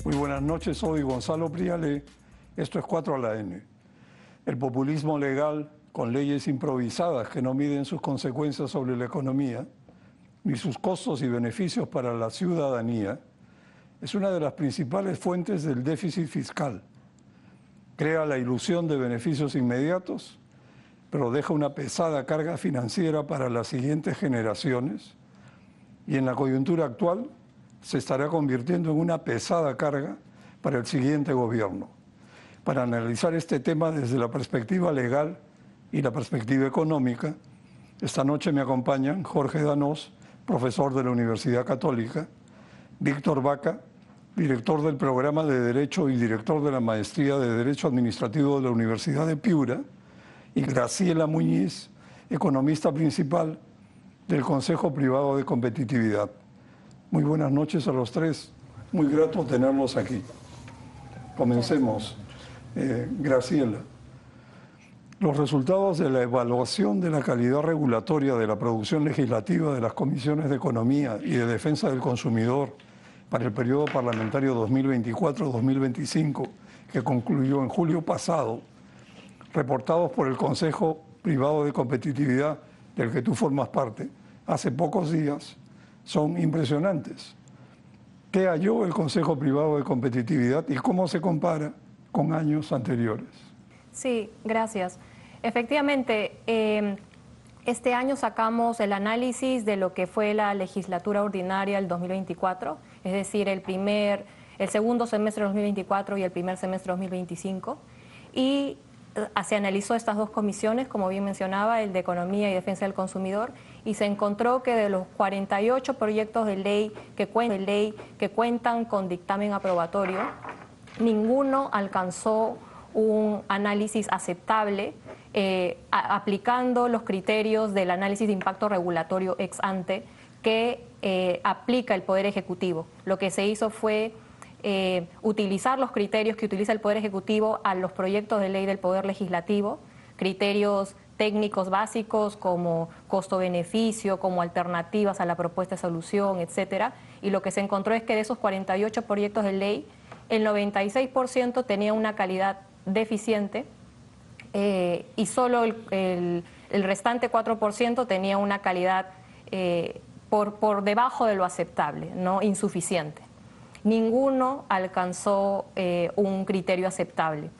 Muy buenas noches, soy Gonzalo Priale. Esto es 4 a la N. El populismo legal, con leyes improvisadas que no miden sus consecuencias sobre la economía, ni sus costos y beneficios para la ciudadanía, es una de las principales fuentes del déficit fiscal. Crea la ilusión de beneficios inmediatos, pero deja una pesada carga financiera para las siguientes generaciones y en la coyuntura actual se estará convirtiendo en una pesada carga para el siguiente gobierno. Para analizar este tema desde la perspectiva legal y la perspectiva económica, esta noche me acompañan Jorge Danós, profesor de la Universidad Católica, Víctor Vaca, director del programa de Derecho y director de la Maestría de Derecho Administrativo de la Universidad de Piura, y Graciela Muñiz, economista principal del Consejo Privado de Competitividad. Muy buenas noches a los tres, muy grato tenerlos aquí. Comencemos. Graciela, los resultados de la evaluación de la calidad regulatoria de la producción legislativa de las Comisiones de Economía y de Defensa del Consumidor para el periodo parlamentario 2024-2025, que concluyó en julio pasado, reportados por el Consejo Privado de Competitividad, del que tú formas parte, hace pocos días, son impresionantes. ¿Qué halló el Consejo Privado de Competitividad y cómo se compara con años anteriores? Sí, gracias. Efectivamente, este año sacamos el análisis de lo que fue la legislatura ordinaria del 2024, es decir, el segundo semestre de 2024 y el primer semestre de 2025, y se analizó estas dos comisiones, como bien mencionaba, el de Economía y Defensa del Consumidor, y se encontró que de los 48 proyectos de ley que cuentan con dictamen aprobatorio, ninguno alcanzó un análisis aceptable aplicando los criterios del análisis de impacto regulatorio ex ante que aplica el Poder Ejecutivo. Lo que se hizo fue utilizar los criterios que utiliza el Poder Ejecutivo a los proyectos de ley del Poder Legislativo, criterios técnicos básicos como costo-beneficio, como alternativas a la propuesta de solución, etcétera. Y lo que se encontró es que de esos 48 proyectos de ley, el 96% tenía una calidad deficiente y solo el restante 4% tenía una calidad por debajo de lo aceptable, ¿no? Insuficiente. Ninguno alcanzó un criterio aceptable.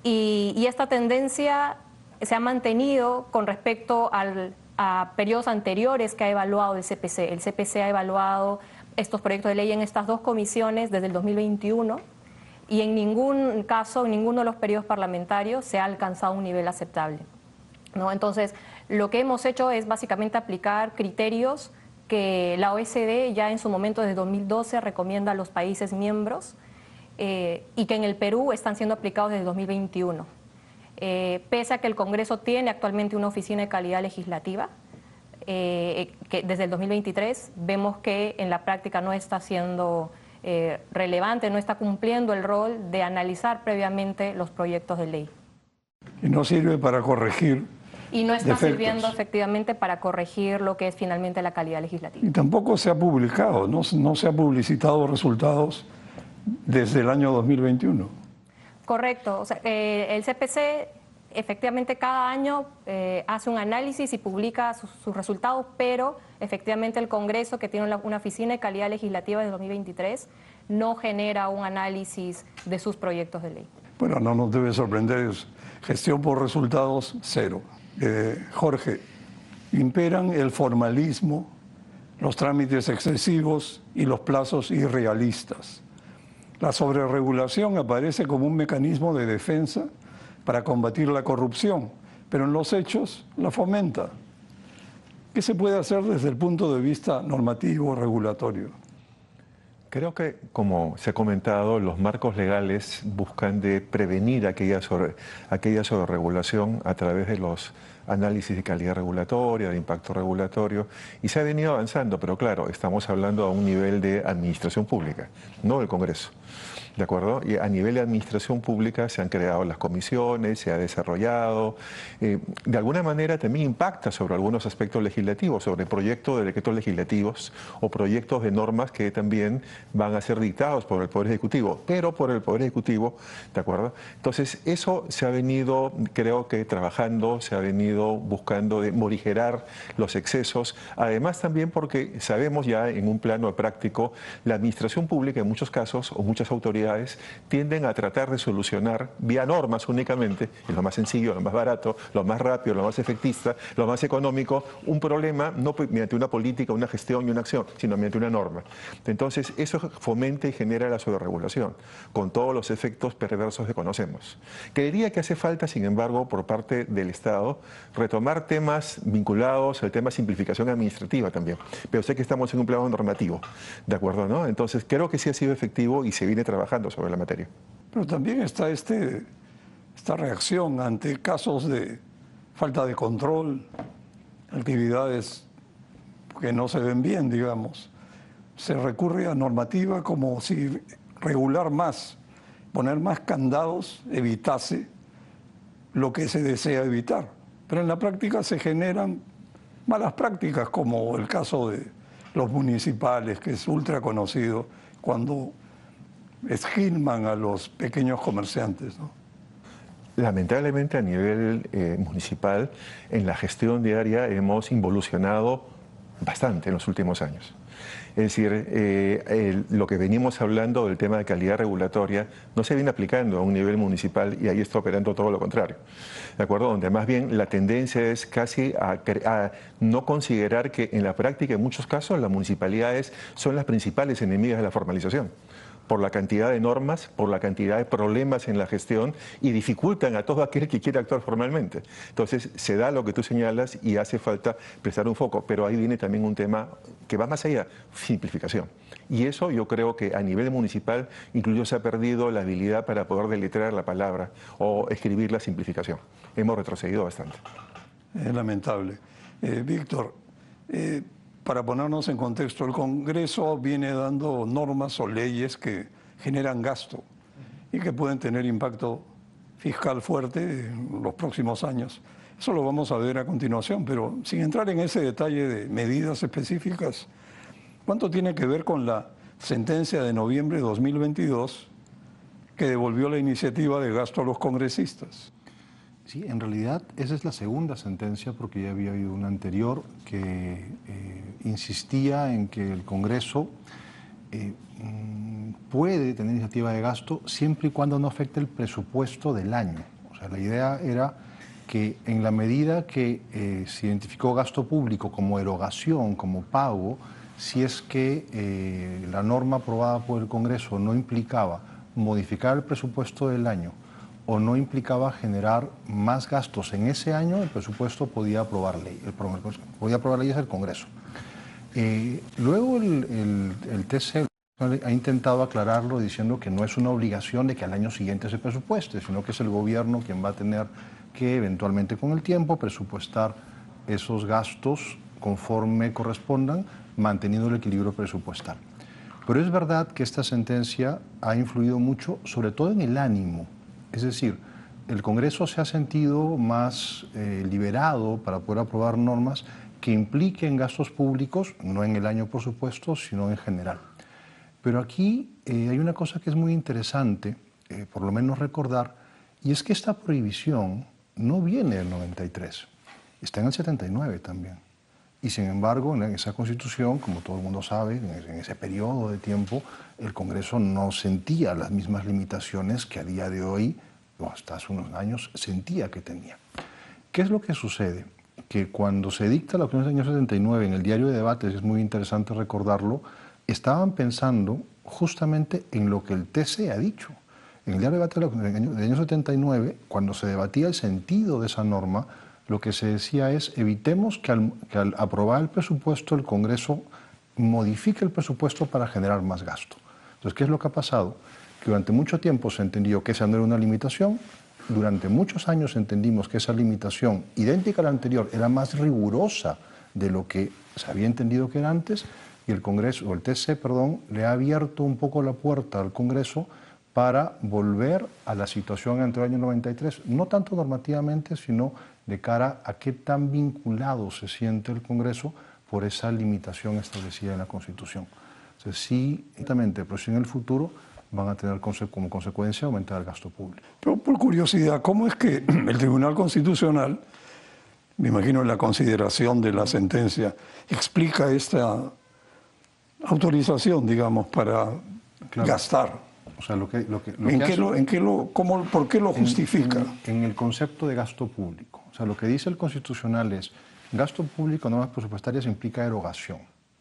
Y esta tendencia se ha mantenido con respecto a periodos anteriores que ha evaluado el CPC. El CPC ha evaluado estos proyectos de ley en estas dos comisiones desde el 2021 y en ningún caso, en ninguno de los periodos parlamentarios se ha alcanzado un nivel aceptable, ¿no? Entonces, lo que hemos hecho es básicamente aplicar criterios que la OECD ya en su momento desde 2012 recomienda a los países miembros y que en el Perú están siendo aplicados desde 2021. Pese a que el Congreso tiene actualmente una oficina de calidad legislativa, que desde el 2023 vemos que en la práctica no está siendo relevante, no está cumpliendo el rol de analizar previamente los proyectos de ley. Y no sirve para corregir y no está defectos. Sirviendo efectivamente para corregir lo que es finalmente la calidad legislativa. Y tampoco se ha publicado, no se ha publicitado resultados desde el año 2021. Correcto. O sea, el CPC efectivamente cada año hace un análisis y publica sus resultados, pero efectivamente el Congreso, que tiene una oficina de calidad legislativa de 2023, no genera un análisis de sus proyectos de ley. Bueno, no nos debe sorprender, gestión por resultados, cero. Jorge, imperan el formalismo, los trámites excesivos y los plazos irrealistas. La sobreregulación aparece como un mecanismo de defensa para combatir la corrupción, pero en los hechos la fomenta. ¿Qué se puede hacer desde el punto de vista normativo, regulatorio? Creo que, como se ha comentado, los marcos legales buscan de prevenir aquella sobreregulación a través de los análisis de calidad regulatoria, de impacto regulatorio, y se ha venido avanzando, pero claro, estamos hablando a un nivel de administración pública, no del Congreso. ¿de acuerdo? Y a nivel de administración pública se han creado las comisiones, se ha desarrollado. De alguna manera también impacta sobre algunos aspectos legislativos, sobre proyectos de decretos legislativos o proyectos de normas que también van a ser dictados por el Poder Ejecutivo, pero por el Poder Ejecutivo, ¿de acuerdo? Entonces, eso se ha venido, creo que trabajando, se ha venido buscando de morigerar los excesos, además también porque sabemos ya en un plano práctico, la administración pública en muchos casos o muchas autoridades tienden a tratar de solucionar vía normas únicamente, es lo más sencillo, lo más barato, lo más rápido, lo más efectista, lo más económico, un problema no mediante una política, una gestión y una acción, sino mediante una norma. Entonces, eso fomenta y genera la sobreregulación, con todos los efectos perversos que conocemos. Creería que hace falta, sin embargo, por parte del Estado, retomar temas vinculados al tema de simplificación administrativa también, pero sé que estamos en un plano normativo, ¿de acuerdo? ¿No? Entonces, creo que sí ha sido efectivo y se viene trabajando sobre la materia. Pero también está esta reacción ante casos de falta de control, actividades que no se ven bien, digamos. Se recurre a normativa como si regular más, poner más candados, evitase lo que se desea evitar. Pero en la práctica se generan malas prácticas, como el caso de los municipales, que es ultra conocido, cuando esquilman a los pequeños comerciantes, ¿no? Lamentablemente a nivel municipal, en la gestión diaria hemos involucionado bastante en los últimos años. Es decir, lo que venimos hablando del tema de calidad regulatoria no se viene aplicando a un nivel municipal y ahí está operando todo lo contrario, ¿de acuerdo? Donde más bien la tendencia es casi a no considerar que en la práctica en muchos casos las municipalidades son las principales enemigas de la formalización, por la cantidad de normas, por la cantidad de problemas en la gestión y dificultan a todo aquel que quiere actuar formalmente. Entonces, se da lo que tú señalas y hace falta prestar un foco, pero ahí viene también un tema que va más allá, simplificación. Y eso yo creo que a nivel municipal incluso se ha perdido la habilidad para poder deletrear la palabra o escribir la simplificación. Hemos retrocedido bastante. Es lamentable. Víctor, para ponernos en contexto, el Congreso viene dando normas o leyes que generan gasto y que pueden tener impacto fiscal fuerte en los próximos años. Eso lo vamos a ver a continuación, pero sin entrar en ese detalle de medidas específicas, ¿cuánto tiene que ver con la sentencia de noviembre de 2022 que devolvió la iniciativa de gasto a los congresistas? Sí, en realidad esa es la segunda sentencia, porque ya había habido una anterior que insistía en que el Congreso puede tener iniciativa de gasto siempre y cuando no afecte el presupuesto del año. O sea, la idea era que en la medida que se identificó gasto público como erogación, como pago, si es que la norma aprobada por el Congreso no implicaba modificar el presupuesto del año o no implicaba generar más gastos en ese año, el presupuesto podía aprobar ley, podía aprobar leyes del Congreso. Luego el TC ha intentado aclararlo diciendo que no es una obligación de que al año siguiente se presupueste, sino que es el gobierno quien va a tener que eventualmente con el tiempo presupuestar esos gastos conforme correspondan, manteniendo el equilibrio presupuestal. Pero es verdad que esta sentencia ha influido mucho, sobre todo en el ánimo. Es decir, el Congreso se ha sentido más liberado para poder aprobar normas que impliquen gastos públicos, no en el año por supuesto, sino en general. Pero aquí hay una cosa que es muy interesante, por lo menos recordar, y es que esta prohibición no viene del 93, está en el 79 también. Y sin embargo, en esa Constitución, como todo el mundo sabe, en ese periodo de tiempo, el Congreso no sentía las mismas limitaciones que a día de hoy, o hasta hace unos años, sentía que tenía. ¿Qué es lo que sucede? Que cuando se dicta la Constitución del año 79, en el diario de debates, es muy interesante recordarlo, estaban pensando justamente en lo que el TC ha dicho. En el diario de debates del año 79, cuando se debatía el sentido de esa norma, lo que se decía es, evitemos que al aprobar el presupuesto, el Congreso modifique el presupuesto para generar más gasto. Entonces, ¿qué es lo que ha pasado? Que durante mucho tiempo se entendió que esa no era una limitación, durante muchos años entendimos que esa limitación, idéntica a la anterior, era más rigurosa de lo que se había entendido que era antes, y el Congreso, o el TC, perdón, le ha abierto un poco la puerta al Congreso para volver a la situación entre el año 93, no tanto normativamente, sino de cara a qué tan vinculado se siente el Congreso por esa limitación establecida en la Constitución. Entonces, sí, exactamente, pero sí en el futuro van a tener como consecuencia aumentar el gasto público. Pero por curiosidad, ¿cómo es que el Tribunal Constitucional, me imagino en la consideración de la sentencia, explica esta autorización, digamos, para gastar? O sea, ¿por qué lo justifica? En el concepto de gasto público. O sea, lo que dice el Constitucional es, gasto público, normas presupuestarias, implica erogación.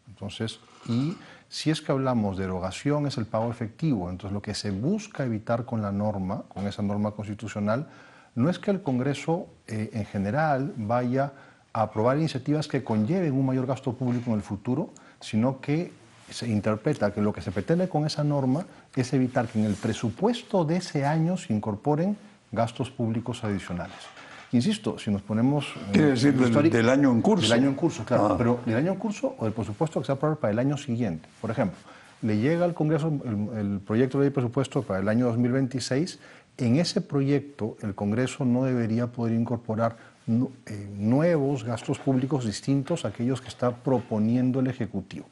Entonces, y si es que hablamos de erogación, es el pago efectivo. Entonces, lo que se busca evitar con la norma, con esa norma constitucional, no es que el Congreso en general vaya a aprobar iniciativas que conlleven un mayor gasto público en el futuro, sino que se interpreta que lo que se pretende con esa norma es evitar que en el presupuesto de ese año se incorporen gastos públicos adicionales. Insisto, si nos ponemos... Quiere decir del año en curso. Del año en curso, claro. Pero del año en curso o del presupuesto que se va a aprobar para el año siguiente. Por ejemplo, le llega al Congreso el proyecto de ley de presupuesto para el año 2026. En ese proyecto, el Congreso no debería poder incorporar nuevos gastos públicos distintos a aquellos que está proponiendo el Ejecutivo.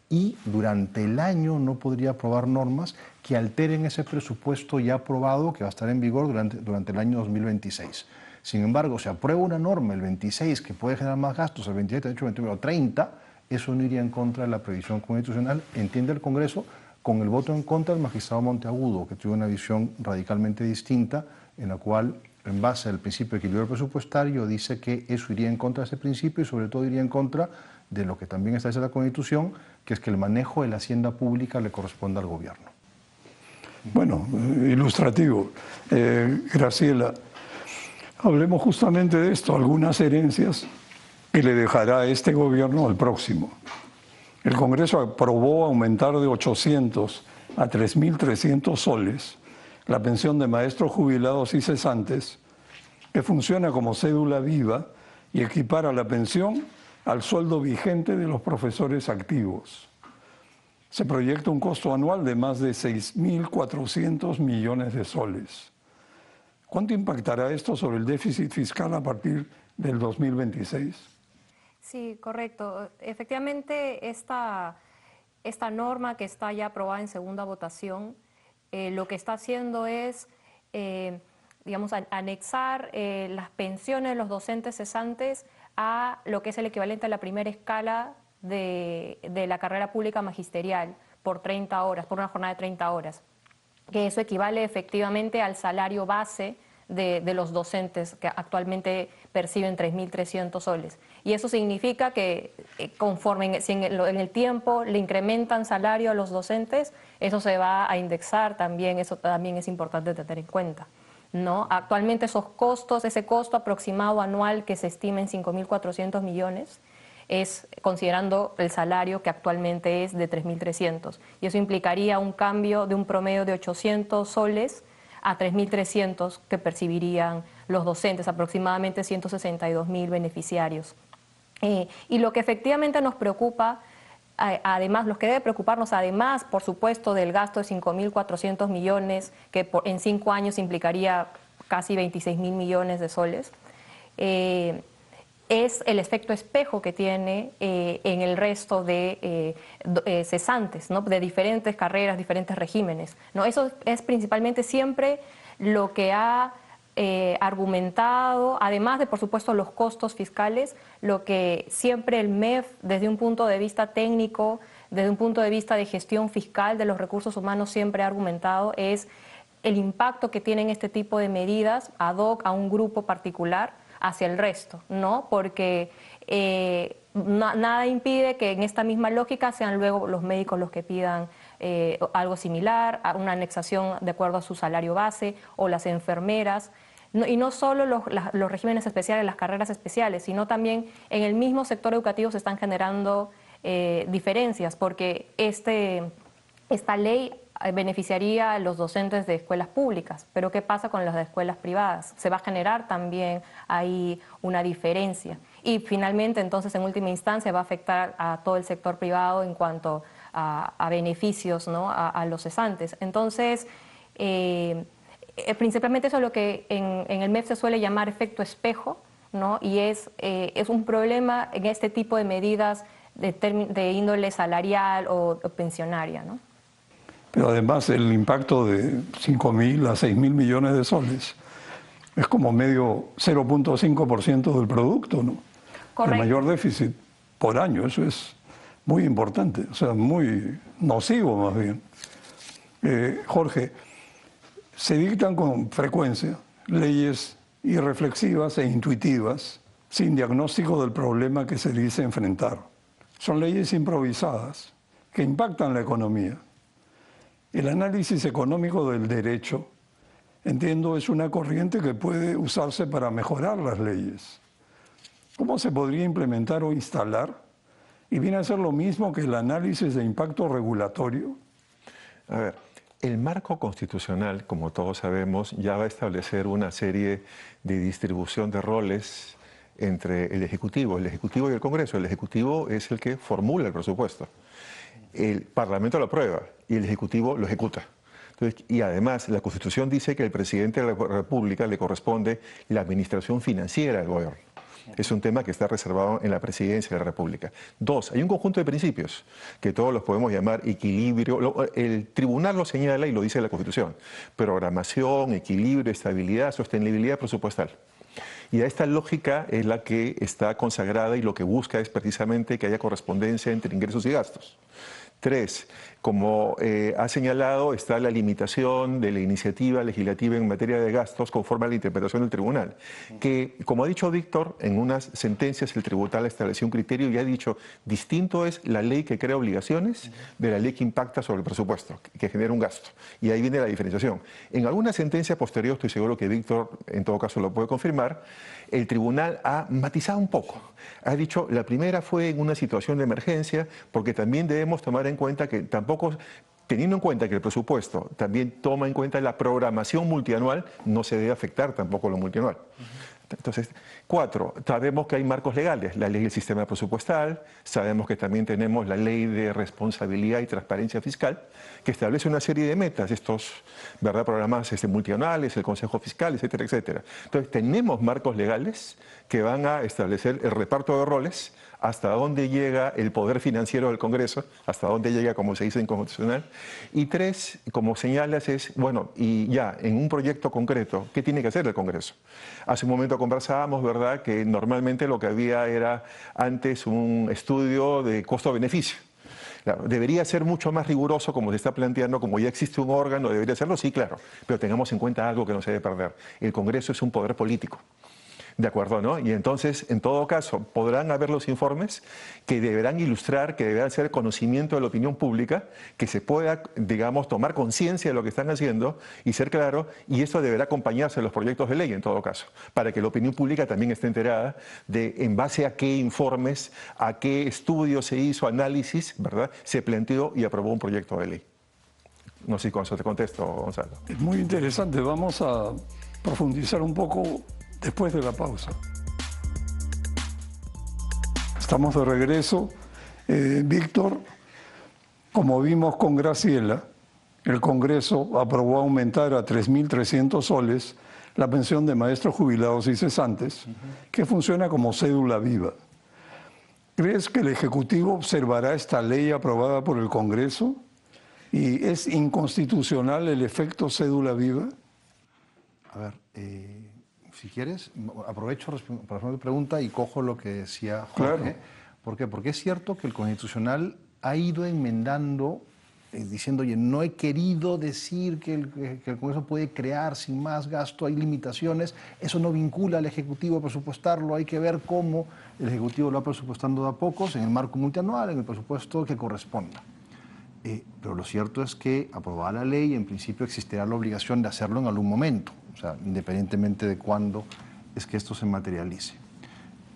Y durante el año no podría aprobar normas que alteren ese presupuesto ya aprobado que va a estar en vigor durante el año 2026. Sin embargo, se aprueba una norma el 26 que puede generar más gastos, el 27, 28, 29 o 30, eso no iría en contra de la previsión constitucional, entiende el Congreso, con el voto en contra del magistrado Monteagudo, que tuvo una visión radicalmente distinta, en la cual, en base al principio de equilibrio presupuestario, dice que eso iría en contra de ese principio y sobre todo iría en contra de lo que también establece la Constitución, que es que el manejo de la hacienda pública le corresponde al gobierno. Bueno, ilustrativo. Graciela, hablemos justamente de esto, algunas herencias que le dejará este gobierno al próximo. El Congreso aprobó aumentar de 800 a 3.300 soles la pensión de maestros jubilados y cesantes, que funciona como cédula viva y equipara la pensión al sueldo vigente de los profesores activos. Se proyecta un costo anual de más de 6.400 millones de soles. ¿Cuánto impactará esto sobre el déficit fiscal a partir del 2026? Sí, correcto. Efectivamente, esta norma que está ya aprobada en segunda votación, lo que está haciendo es, digamos, anexar las pensiones de los docentes cesantes a lo que es el equivalente a la primera escala de la carrera pública magisterial por 30 horas, por una jornada de 30 horas, que eso equivale efectivamente al salario base de los docentes que actualmente perciben 3.300 soles. Y eso significa que conforme si en el tiempo le incrementan salario a los docentes, eso se va a indexar también, eso también es importante tener en cuenta, ¿no? Actualmente esos costos, ese costo aproximado anual que se estima en 5.400 millones, es considerando el salario que actualmente es de 3.300. Y eso implicaría un cambio de un promedio de 800 soles a 3.300 que percibirían los docentes, aproximadamente 162.000 beneficiarios. Y lo que efectivamente nos preocupa, además, lo que debe preocuparnos, además, por supuesto, del gasto de 5.400 millones, que en 5 años implicaría casi 26.000 millones de soles, es el efecto espejo que tiene en el resto de cesantes, ¿no? De diferentes carreras, diferentes regímenes, ¿no? Eso es principalmente siempre lo que ha argumentado, además de, por supuesto, los costos fiscales, lo que siempre el MEF, desde un punto de vista técnico, desde un punto de vista de gestión fiscal de los recursos humanos, siempre ha argumentado es el impacto que tienen este tipo de medidas ad hoc a un grupo particular hacia el resto, ¿no? Porque nada impide que en esta misma lógica sean luego los médicos los que pidan algo similar, una anexación de acuerdo a su salario base, o las enfermeras, y no solo los regímenes especiales, las carreras especiales, sino también en el mismo sector educativo se están generando diferencias, porque esta ley beneficiaría a los docentes de escuelas públicas, pero ¿qué pasa con las de escuelas privadas? Se va a generar también ahí una diferencia. Y finalmente, entonces, en última instancia, va a afectar a todo el sector privado en cuanto a beneficios, ¿no? a los cesantes. Entonces, Principalmente eso es lo que en el MEF se suele llamar efecto espejo, ¿no? Y es un problema en este tipo de medidas de índole salarial o pensionaria, ¿no? Pero además el impacto de 5.000 a 6.000 millones de soles es como medio 0.5% del producto, ¿no? Correcto. El mayor déficit por año, eso es muy importante, o sea, muy nocivo más bien. Jorge, se dictan con frecuencia leyes irreflexivas e intuitivas sin diagnóstico del problema que se dice enfrentar. Son leyes improvisadas que impactan la economía. El análisis económico del derecho, entiendo, es una corriente que puede usarse para mejorar las leyes. ¿Cómo se podría implementar o instalar? ¿Y viene a ser lo mismo que el análisis de impacto regulatorio? A ver, el marco constitucional, como todos sabemos, ya va a establecer una serie de distribución de roles entre el Ejecutivo y el Congreso. El Ejecutivo es el que formula el presupuesto. El Parlamento lo aprueba y el Ejecutivo lo ejecuta. Entonces, y además, la Constitución dice que al presidente de la República le corresponde la administración financiera del gobierno. Es un tema que está reservado en la presidencia de la República. Dos, hay un conjunto de principios que todos los podemos llamar equilibrio. El tribunal lo señala y lo dice la Constitución. Programación, equilibrio, estabilidad, sostenibilidad presupuestal. Y a esta lógica es la que está consagrada y lo que busca es precisamente que haya correspondencia entre ingresos y gastos. Tres, como ha señalado, está la limitación de la iniciativa legislativa en materia de gastos conforme a la interpretación del tribunal, que, como ha dicho Víctor, en unas sentencias el tribunal estableció un criterio y ha dicho, distinto es la ley que crea obligaciones de la ley que impacta sobre el presupuesto, que genera un gasto. Y ahí viene la diferenciación. En alguna sentencia posterior, estoy seguro que Víctor en todo caso lo puede confirmar, el tribunal ha matizado un poco. Ha dicho, la primera fue en una situación de emergencia, porque también debemos tomar en cuenta que tampoco, teniendo en cuenta que el presupuesto también toma en cuenta la programación multianual, no se debe afectar tampoco lo multianual. Entonces, cuatro, sabemos que hay marcos legales, la ley del sistema presupuestal, sabemos que también tenemos la ley de responsabilidad y transparencia fiscal, que establece una serie de metas, estos, ¿verdad?, programas multianuales, el Consejo Fiscal, etcétera, etcétera. Entonces, tenemos marcos legales que van a establecer el reparto de roles, hasta dónde llega el poder financiero del Congreso, hasta dónde llega, como se dice en constitucional. Y tres, como señalas, es, bueno, y ya, en un proyecto concreto, ¿qué tiene que hacer el Congreso? Hace un momento conversábamos, ¿verdad?, que normalmente lo que había era antes un estudio de costo-beneficio. Claro, debería ser mucho más riguroso como se está planteando, como ya existe un órgano, debería serlo, sí, claro, pero tengamos en cuenta algo que no se debe perder. El Congreso es un poder político. ¿De acuerdo, no? Y entonces, en todo caso, podrán haber los informes que deberán ilustrar, que deberán ser conocimiento de la opinión pública, que se pueda, digamos, tomar conciencia de lo que están haciendo y ser claro, y esto deberá acompañarse de los proyectos de ley, en todo caso, para que la opinión pública también esté enterada de en base a qué informes, a qué estudios se hizo, análisis, ¿verdad?, se planteó y aprobó un proyecto de ley. No sé si con eso te contesto, Gonzalo. Es muy interesante, vamos a profundizar un poco después de la pausa. Estamos de regreso. Víctor, como vimos con Graciela, el Congreso aprobó aumentar a 3.300 soles la pensión de maestros jubilados y cesantes, que funciona como cédula viva. ¿Crees que el Ejecutivo observará esta ley aprobada por el Congreso? ¿Y es inconstitucional el efecto cédula viva? A ver, si quieres, aprovecho para hacer una pregunta y cojo lo que decía Jorge. Claro. ¿Por qué? Porque es cierto que el Constitucional ha ido enmendando, diciendo, oye, no he querido decir que el Congreso puede crear sin más gasto, hay limitaciones, eso no vincula al Ejecutivo a presupuestarlo, hay que ver cómo el Ejecutivo lo va presupuestando de a pocos en el marco multianual, en el presupuesto que corresponda. Pero lo cierto es que, aprobada la ley, en principio existirá la obligación de hacerlo en algún momento, o sea, independientemente de cuándo es que esto se materialice.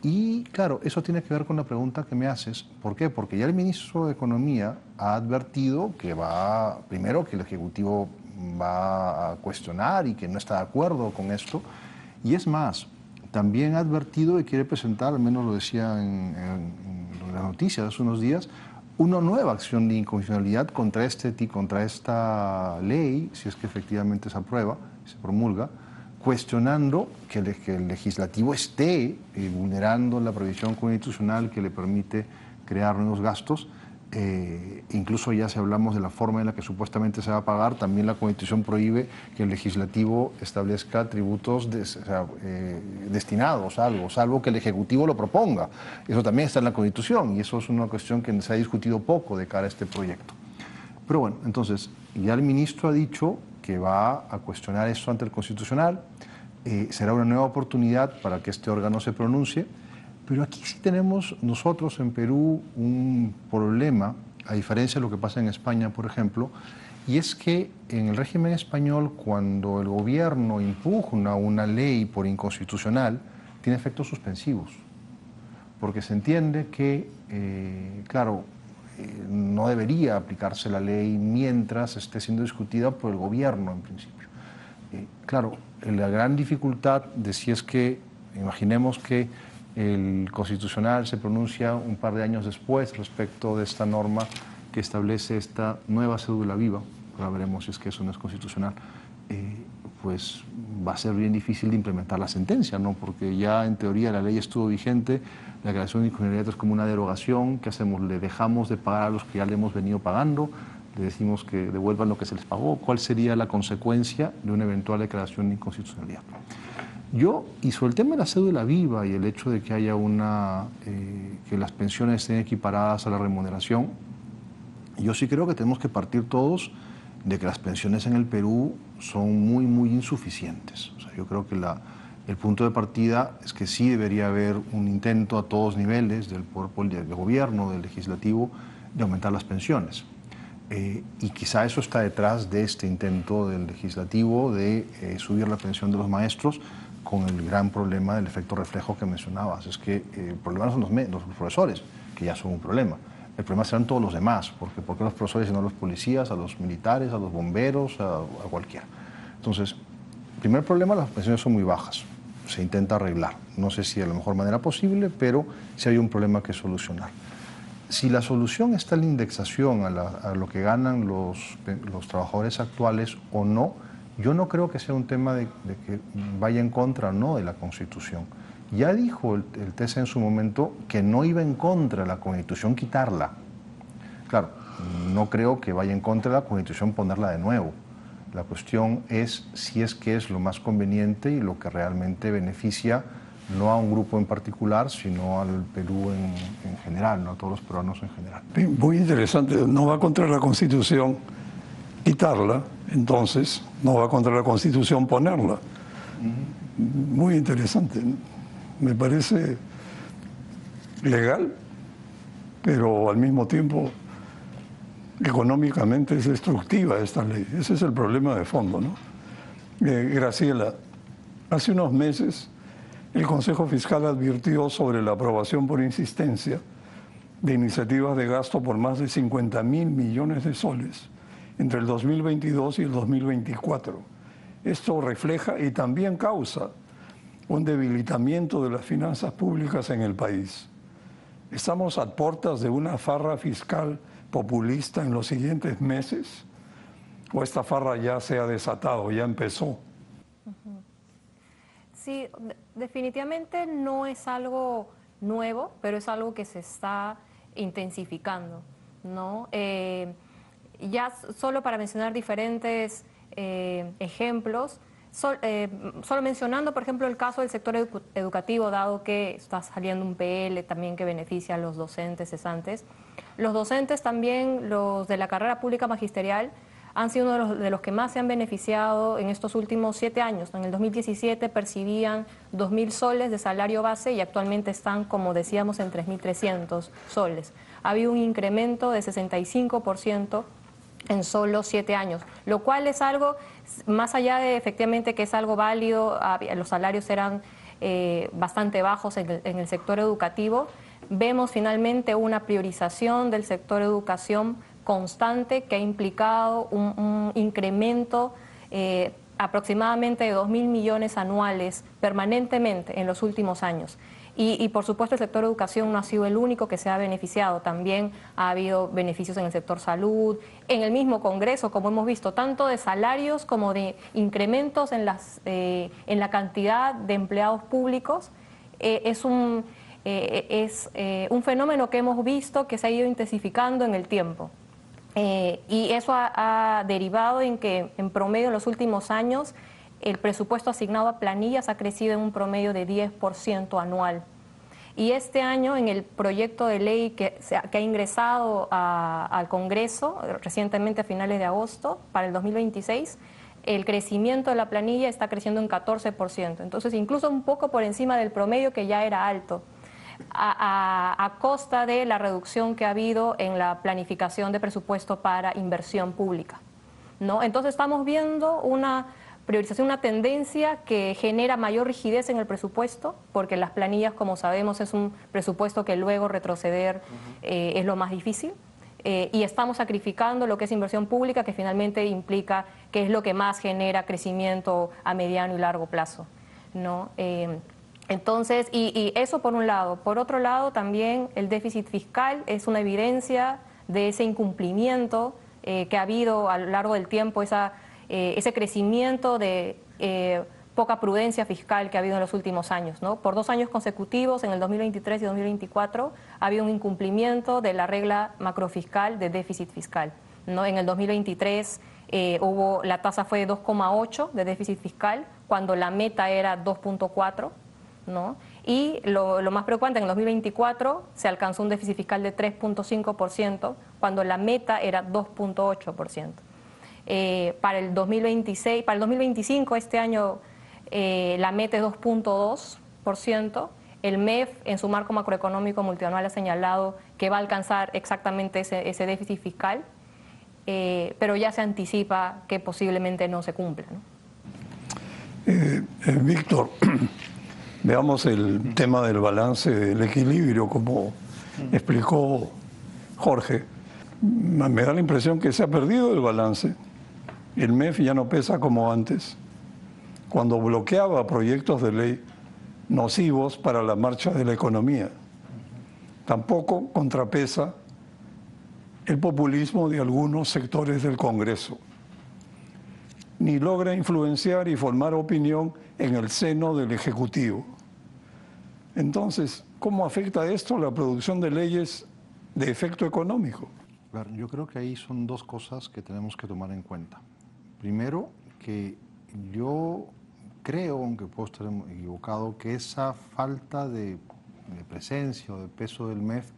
Y claro, eso tiene que ver con la pregunta que me haces. ¿Por qué? Porque ya el ministro de Economía ha advertido que primero, que el Ejecutivo va a cuestionar y que no está de acuerdo con esto. Y es más, también ha advertido y quiere presentar, al menos lo decía en las noticias hace unos días, una nueva acción de inconstitucionalidad contra esta ley, si es que efectivamente se aprueba, se promulga, cuestionando que el legislativo esté vulnerando la prohibición constitucional que le permite crear nuevos gastos. Incluso ya si hablamos de la forma en la que supuestamente se va a pagar, también la Constitución prohíbe que el legislativo establezca tributos destinados a algo, salvo que el Ejecutivo lo proponga. Eso también está en la Constitución y eso es una cuestión que se ha discutido poco de cara a este proyecto. Pero bueno, entonces ya el ministro ha dicho que va a cuestionar esto ante el Constitucional. Será una nueva oportunidad para que este órgano se pronuncie. Pero aquí sí tenemos nosotros en Perú un problema, a diferencia de lo que pasa en España, por ejemplo, y es que en el régimen español, cuando el gobierno impugna una ley por inconstitucional, tiene efectos suspensivos, porque se entiende que, no debería aplicarse la ley mientras esté siendo discutida por el gobierno, en principio. La gran dificultad de si es que, imaginemos que el Constitucional se pronuncia un par de años después respecto de esta norma que establece esta nueva cédula viva, ahora veremos si es que eso no es constitucional, pues va a ser bien difícil de implementar la sentencia, ¿no? Porque ya en teoría la ley estuvo vigente, la creación de inconstitucionalidad es como una derogación. ¿Qué hacemos? ¿Le dejamos de pagar a los que ya le hemos venido pagando? ¿Le decimos que devuelvan lo que se les pagó? ¿Cuál sería la consecuencia de una eventual declaración de inconstitucionalidad? Y sobre el tema de la cédula viva y el hecho de que haya que las pensiones estén equiparadas a la remuneración, yo sí creo que tenemos que partir todos de que las pensiones en el Perú son muy, muy insuficientes. O sea, yo creo que el punto de partida es que sí debería haber un intento a todos niveles del gobierno, del legislativo, de aumentar las pensiones. Y quizá eso está detrás de este intento del legislativo de subir la pensión de los maestros, con el gran problema del efecto reflejo que mencionabas. Es que el problema no son los profesores, que ya son un problema. El problema serán todos los demás, porque ¿por qué los profesores y no los policías, a los militares, a los bomberos, a cualquiera? Entonces, el primer problema, las pensiones son muy bajas. Se intenta arreglar. No sé si de la mejor manera posible, pero sí hay un problema que solucionar. Si la solución está en la indexación a lo que ganan los trabajadores actuales o no, yo no creo que sea un tema de que vaya en contra o no de la Constitución. Ya dijo el TC en su momento que no iba en contra de la Constitución quitarla. Claro, no creo que vaya en contra de la Constitución ponerla de nuevo. La cuestión es si es que es lo más conveniente y lo que realmente beneficia no a un grupo en particular, sino al Perú en general, no a todos los peruanos en general. Muy interesante, no va contra la Constitución quitarla, entonces no va contra la Constitución ponerla. Muy interesante, me parece legal, pero al mismo tiempo económicamente es destructiva esta ley. Ese es el problema de fondo, ¿no? Graciela, hace unos meses el Consejo Fiscal advirtió sobre la aprobación por insistencia de iniciativas de gasto por más de 50.000 millones de soles entre el 2022 y el 2024. Esto refleja y también causa un debilitamiento de las finanzas públicas en el país. ¿Estamos a puertas de una farra fiscal populista en los siguientes meses? ¿O esta farra ya se ha desatado, ya empezó? Sí, definitivamente no es algo nuevo, pero es algo que se está intensificando, ¿no? Ya solo para mencionar diferentes ejemplos, solo mencionando, por ejemplo, el caso del sector educativo, dado que está saliendo un PL también que beneficia a los docentes cesantes. Los docentes también, los de la carrera pública magisterial, han sido uno de los que más se han beneficiado en estos últimos 7 años. En el 2017 percibían 2.000 soles de salario base y actualmente están, como decíamos, en 3.300 soles. Ha habido un incremento de 65% en solo 7 años, lo cual es algo, más allá de efectivamente que es algo válido, los salarios eran bastante bajos en el sector educativo. Vemos finalmente una priorización del sector educación constante que ha implicado un incremento aproximadamente de 2.000 millones anuales permanentemente en los últimos años. Y por supuesto el sector educación no ha sido el único que se ha beneficiado, también ha habido beneficios en el sector salud, en el mismo Congreso, como hemos visto, tanto de salarios como de incrementos en la cantidad de empleados públicos. Es un fenómeno que hemos visto que se ha ido intensificando en el tiempo. Y eso ha derivado en que en promedio en los últimos años el presupuesto asignado a planillas ha crecido en un promedio de 10% anual. Y este año, en el proyecto de ley que ha ingresado al Congreso recientemente a finales de agosto para el 2026, el crecimiento de la planilla está creciendo en 14%. Entonces, incluso un poco por encima del promedio que ya era alto, a costa de la reducción que ha habido en la planificación de presupuesto para inversión pública, ¿no? Entonces, estamos viendo una priorización, una tendencia que genera mayor rigidez en el presupuesto, porque las planillas, como sabemos, es un presupuesto que luego retroceder es lo más difícil, y estamos sacrificando lo que es inversión pública, que finalmente implica que es lo que más genera crecimiento a mediano y largo plazo, ¿no? Entonces, y eso por un lado. Por otro lado, también el déficit fiscal es una evidencia de ese incumplimiento que ha habido a lo largo del tiempo, ese crecimiento de poca prudencia fiscal que ha habido en los últimos años, ¿no? Por 2 años consecutivos, en el 2023 y 2024, ha habido un incumplimiento de la regla macrofiscal de déficit fiscal, ¿no? En el 2023 la tasa fue de 2,8 de déficit fiscal, cuando la meta era 2,4, ¿no? Y lo más preocupante, en el 2024 se alcanzó un déficit fiscal de 3,5%, cuando la meta era 2,8%. Para el 2026, para el 2025, este año, la meta es 2,2%. El MEF, en su marco macroeconómico multianual, ha señalado que va a alcanzar exactamente ese déficit fiscal, pero ya se anticipa que posiblemente no se cumpla, ¿no? Víctor, veamos el tema del balance, del equilibrio, como explicó Jorge. Me da la impresión que se ha perdido el balance. El MEF ya no pesa como antes, cuando bloqueaba proyectos de ley nocivos para la marcha de la economía. Tampoco contrapesa el populismo de algunos sectores del Congreso, ni logra influenciar y formar opinión en el seno del Ejecutivo. Entonces, ¿cómo afecta esto la producción de leyes de efecto económico? Yo creo que ahí son 2 cosas que tenemos que tomar en cuenta. Primero, que yo creo, aunque puedo estar equivocado, que esa falta de presencia o de peso del MEF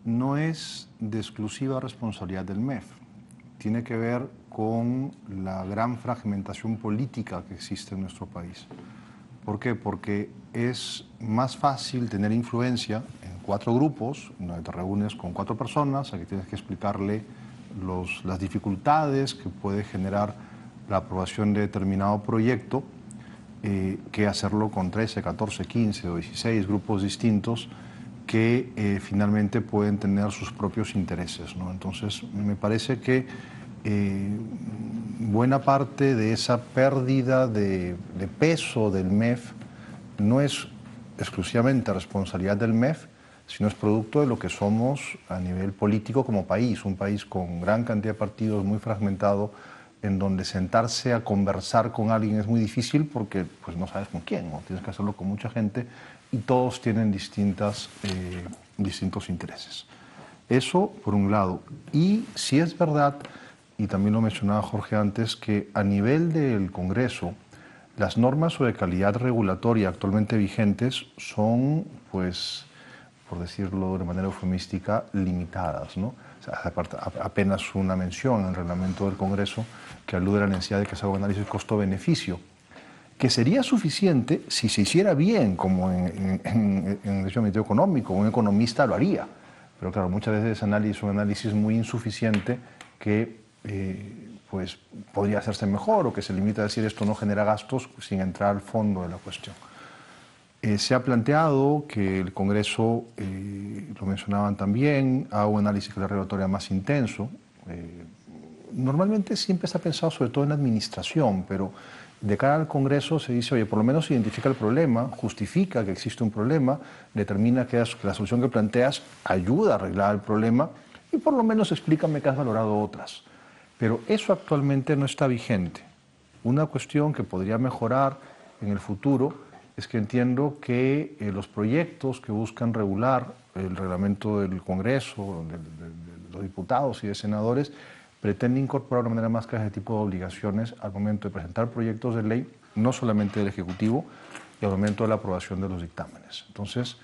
no es de exclusiva responsabilidad del MEF. Tiene que ver con la gran fragmentación política que existe en nuestro país. ¿Por qué? Porque es más fácil tener influencia en 4 grupos, donde te reúnes con 4 personas, a que tienes que explicarle las dificultades que puede generar la aprobación de determinado proyecto, que hacerlo con 13, 14, 15 o 16 grupos distintos que finalmente pueden tener sus propios intereses, ¿no? Entonces, me parece que buena parte de esa pérdida de peso del MEF no es exclusivamente responsabilidad del MEF, sino es producto de lo que somos a nivel político como país, un país con gran cantidad de partidos, muy fragmentado, en donde sentarse a conversar con alguien es muy difícil porque pues, no sabes con quién, ¿no? Tienes que hacerlo con mucha gente y todos tienen distintos intereses. Eso por un lado. Y si es verdad, y también lo mencionaba Jorge antes, que a nivel del Congreso, las normas sobre calidad regulatoria actualmente vigentes son, pues, por decirlo de una manera eufemística, limitadas, ¿no? O sea, apenas una mención en el reglamento del Congreso que alude a la necesidad de que se haga un análisis costo-beneficio, que sería suficiente si se hiciera bien, como en el derecho administrativo económico, un economista lo haría. Pero claro, muchas veces ese análisis es un análisis muy insuficiente que pues podría hacerse mejor o que se limita a decir esto no genera gastos sin entrar al fondo de la cuestión. Se ha planteado que el Congreso, lo mencionaban también, haga un análisis regulatorio más intenso. Normalmente siempre se ha pensado sobre todo en la administración, pero De cara al Congreso se dice, oye, por lo menos identifica el problema, justifica que existe un problema, determina que la solución que planteas ayuda a arreglar el problema y por lo menos explícame que has valorado otras. Pero eso actualmente no está vigente. Una cuestión que podría mejorar en el futuro es que entiendo que los proyectos que buscan regular el reglamento del Congreso, de los diputados y de senadores, pretende incorporar de una manera más clara ese tipo de obligaciones al momento de presentar proyectos de ley, no solamente del Ejecutivo, y al momento de la aprobación de los dictámenes. Entonces,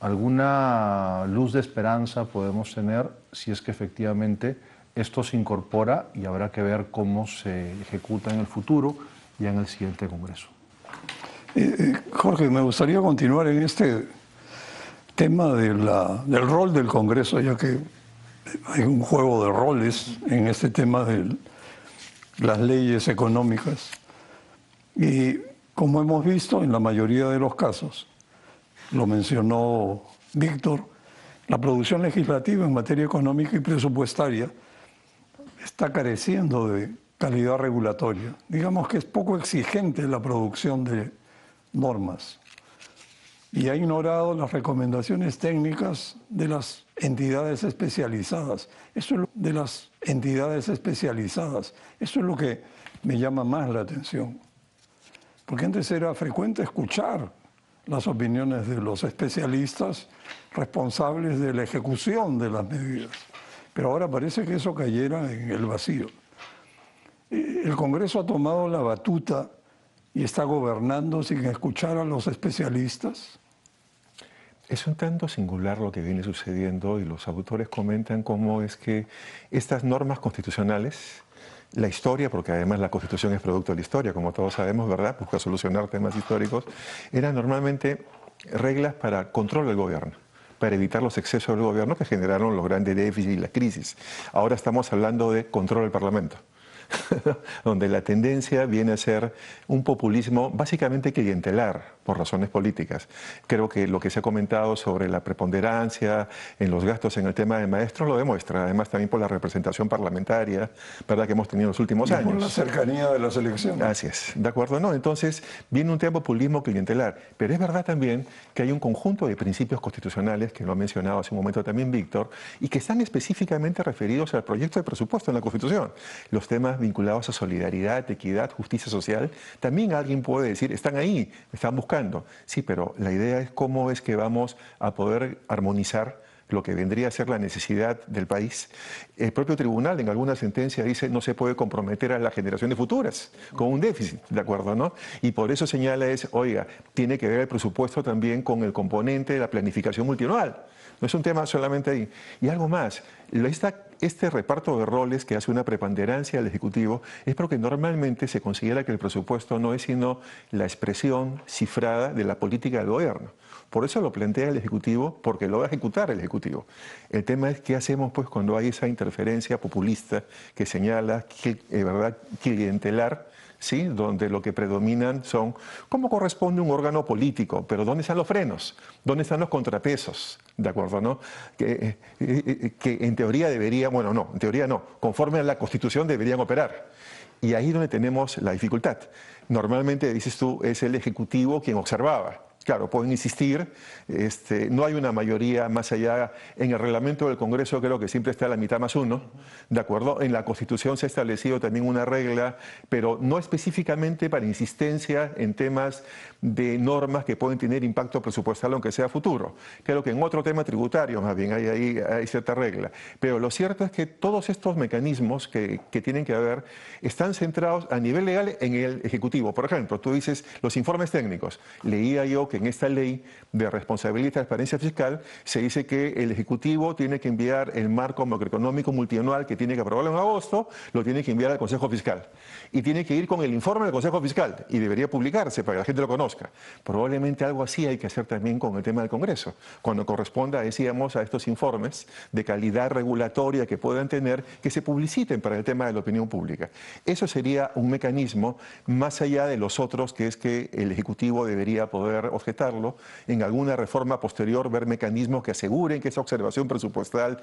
alguna luz de esperanza podemos tener si es que efectivamente esto se incorpora y habrá que ver cómo se ejecuta en el futuro y en el siguiente Congreso. Jorge, me gustaría continuar en este tema del rol del Congreso, ya que hay un juego de roles en este tema de las leyes económicas. Y como hemos visto en la mayoría de los casos, lo mencionó Víctor, la producción legislativa en materia económica y presupuestaria está careciendo de calidad regulatoria. Digamos que es poco exigente la producción de normas y ha ignorado las recomendaciones técnicas de las entidades especializadas. Eso es de las entidades especializadas. Eso es lo que me llama más la atención. Porque antes era frecuente escuchar las opiniones de los especialistas responsables de la ejecución de las medidas. Pero ahora parece que eso cayera en el vacío. El Congreso ha tomado la batuta y está gobernando sin escuchar a los especialistas. Es un tanto singular lo que viene sucediendo y los autores comentan cómo es que estas normas constitucionales, la historia, porque además la Constitución es producto de la historia, como todos sabemos, ¿verdad? Busca solucionar temas históricos, eran normalmente reglas para control del gobierno, para evitar los excesos del gobierno que generaron los grandes déficits y las crisis. Ahora estamos hablando de control del Parlamento, donde la tendencia viene a ser un populismo básicamente clientelar por razones políticas. Creo que lo que se ha comentado sobre la preponderancia en los gastos en el tema de maestros lo demuestra, además también por la representación parlamentaria, ¿verdad?, que hemos tenido en los últimos años. Por la cercanía de las elecciones. Así es, ¿de acuerdo? No, entonces viene un tema de populismo clientelar, pero es verdad también que hay un conjunto de principios constitucionales, que lo ha mencionado hace un momento también Víctor, y que están específicamente referidos al proyecto de presupuesto en la Constitución. Los temas vinculados a solidaridad, equidad, justicia social, también alguien puede decir, están ahí, están buscando. Sí, pero la idea es cómo es que vamos a poder armonizar lo que vendría a ser la necesidad del país. El propio tribunal en alguna sentencia dice no se puede comprometer a las generaciones futuras con un déficit, ¿de acuerdo? ¿No? Y por eso señala oiga, tiene que ver el presupuesto también con el componente de la planificación multianual. No es un tema solamente ahí. Y algo más, este reparto de roles que hace una preponderancia al Ejecutivo es porque normalmente se considera que el presupuesto no es sino la expresión cifrada de la política del gobierno. Por eso lo plantea el Ejecutivo, porque lo va a ejecutar el Ejecutivo. El tema es qué hacemos pues cuando hay esa interferencia populista que señala, ¿verdad?, clientelar, ¿sí?, donde lo que predominan son cómo corresponde un órgano político, pero ¿dónde están los frenos? ¿Dónde están los contrapesos? ¿De acuerdo? ¿No? Que en teoría debería, bueno, no, en teoría no, conforme a la Constitución deberían operar. Y ahí es donde tenemos la dificultad. Normalmente, dices tú, es el Ejecutivo quien observaba. Claro, pueden insistir, no hay una mayoría más allá. En el reglamento del Congreso creo que siempre está la mitad más uno, ¿de acuerdo? En la Constitución se ha establecido también una regla, pero no específicamente para insistencia en temas de normas que pueden tener impacto presupuestal aunque sea futuro. Creo que en otro tema tributario más bien hay cierta regla. Pero lo cierto es que todos estos mecanismos que tienen que haber están centrados a nivel legal en el Ejecutivo. Por ejemplo, tú dices los informes técnicos. Leía yo que en esta ley de responsabilidad y transparencia fiscal se dice que el Ejecutivo tiene que enviar el marco macroeconómico multianual que tiene que aprobarlo en agosto, lo tiene que enviar al Consejo Fiscal. Y tiene que ir con el informe del Consejo Fiscal y debería publicarse para que la gente lo conozca. Probablemente algo así hay que hacer también con el tema del Congreso. Cuando corresponda, decíamos, a estos informes de calidad regulatoria que puedan tener, que se publiciten para el tema de la opinión pública. Eso sería un mecanismo más allá de los otros, que es que el Ejecutivo debería poder objetarlo, en alguna reforma posterior ver mecanismos que aseguren que esa observación presupuestal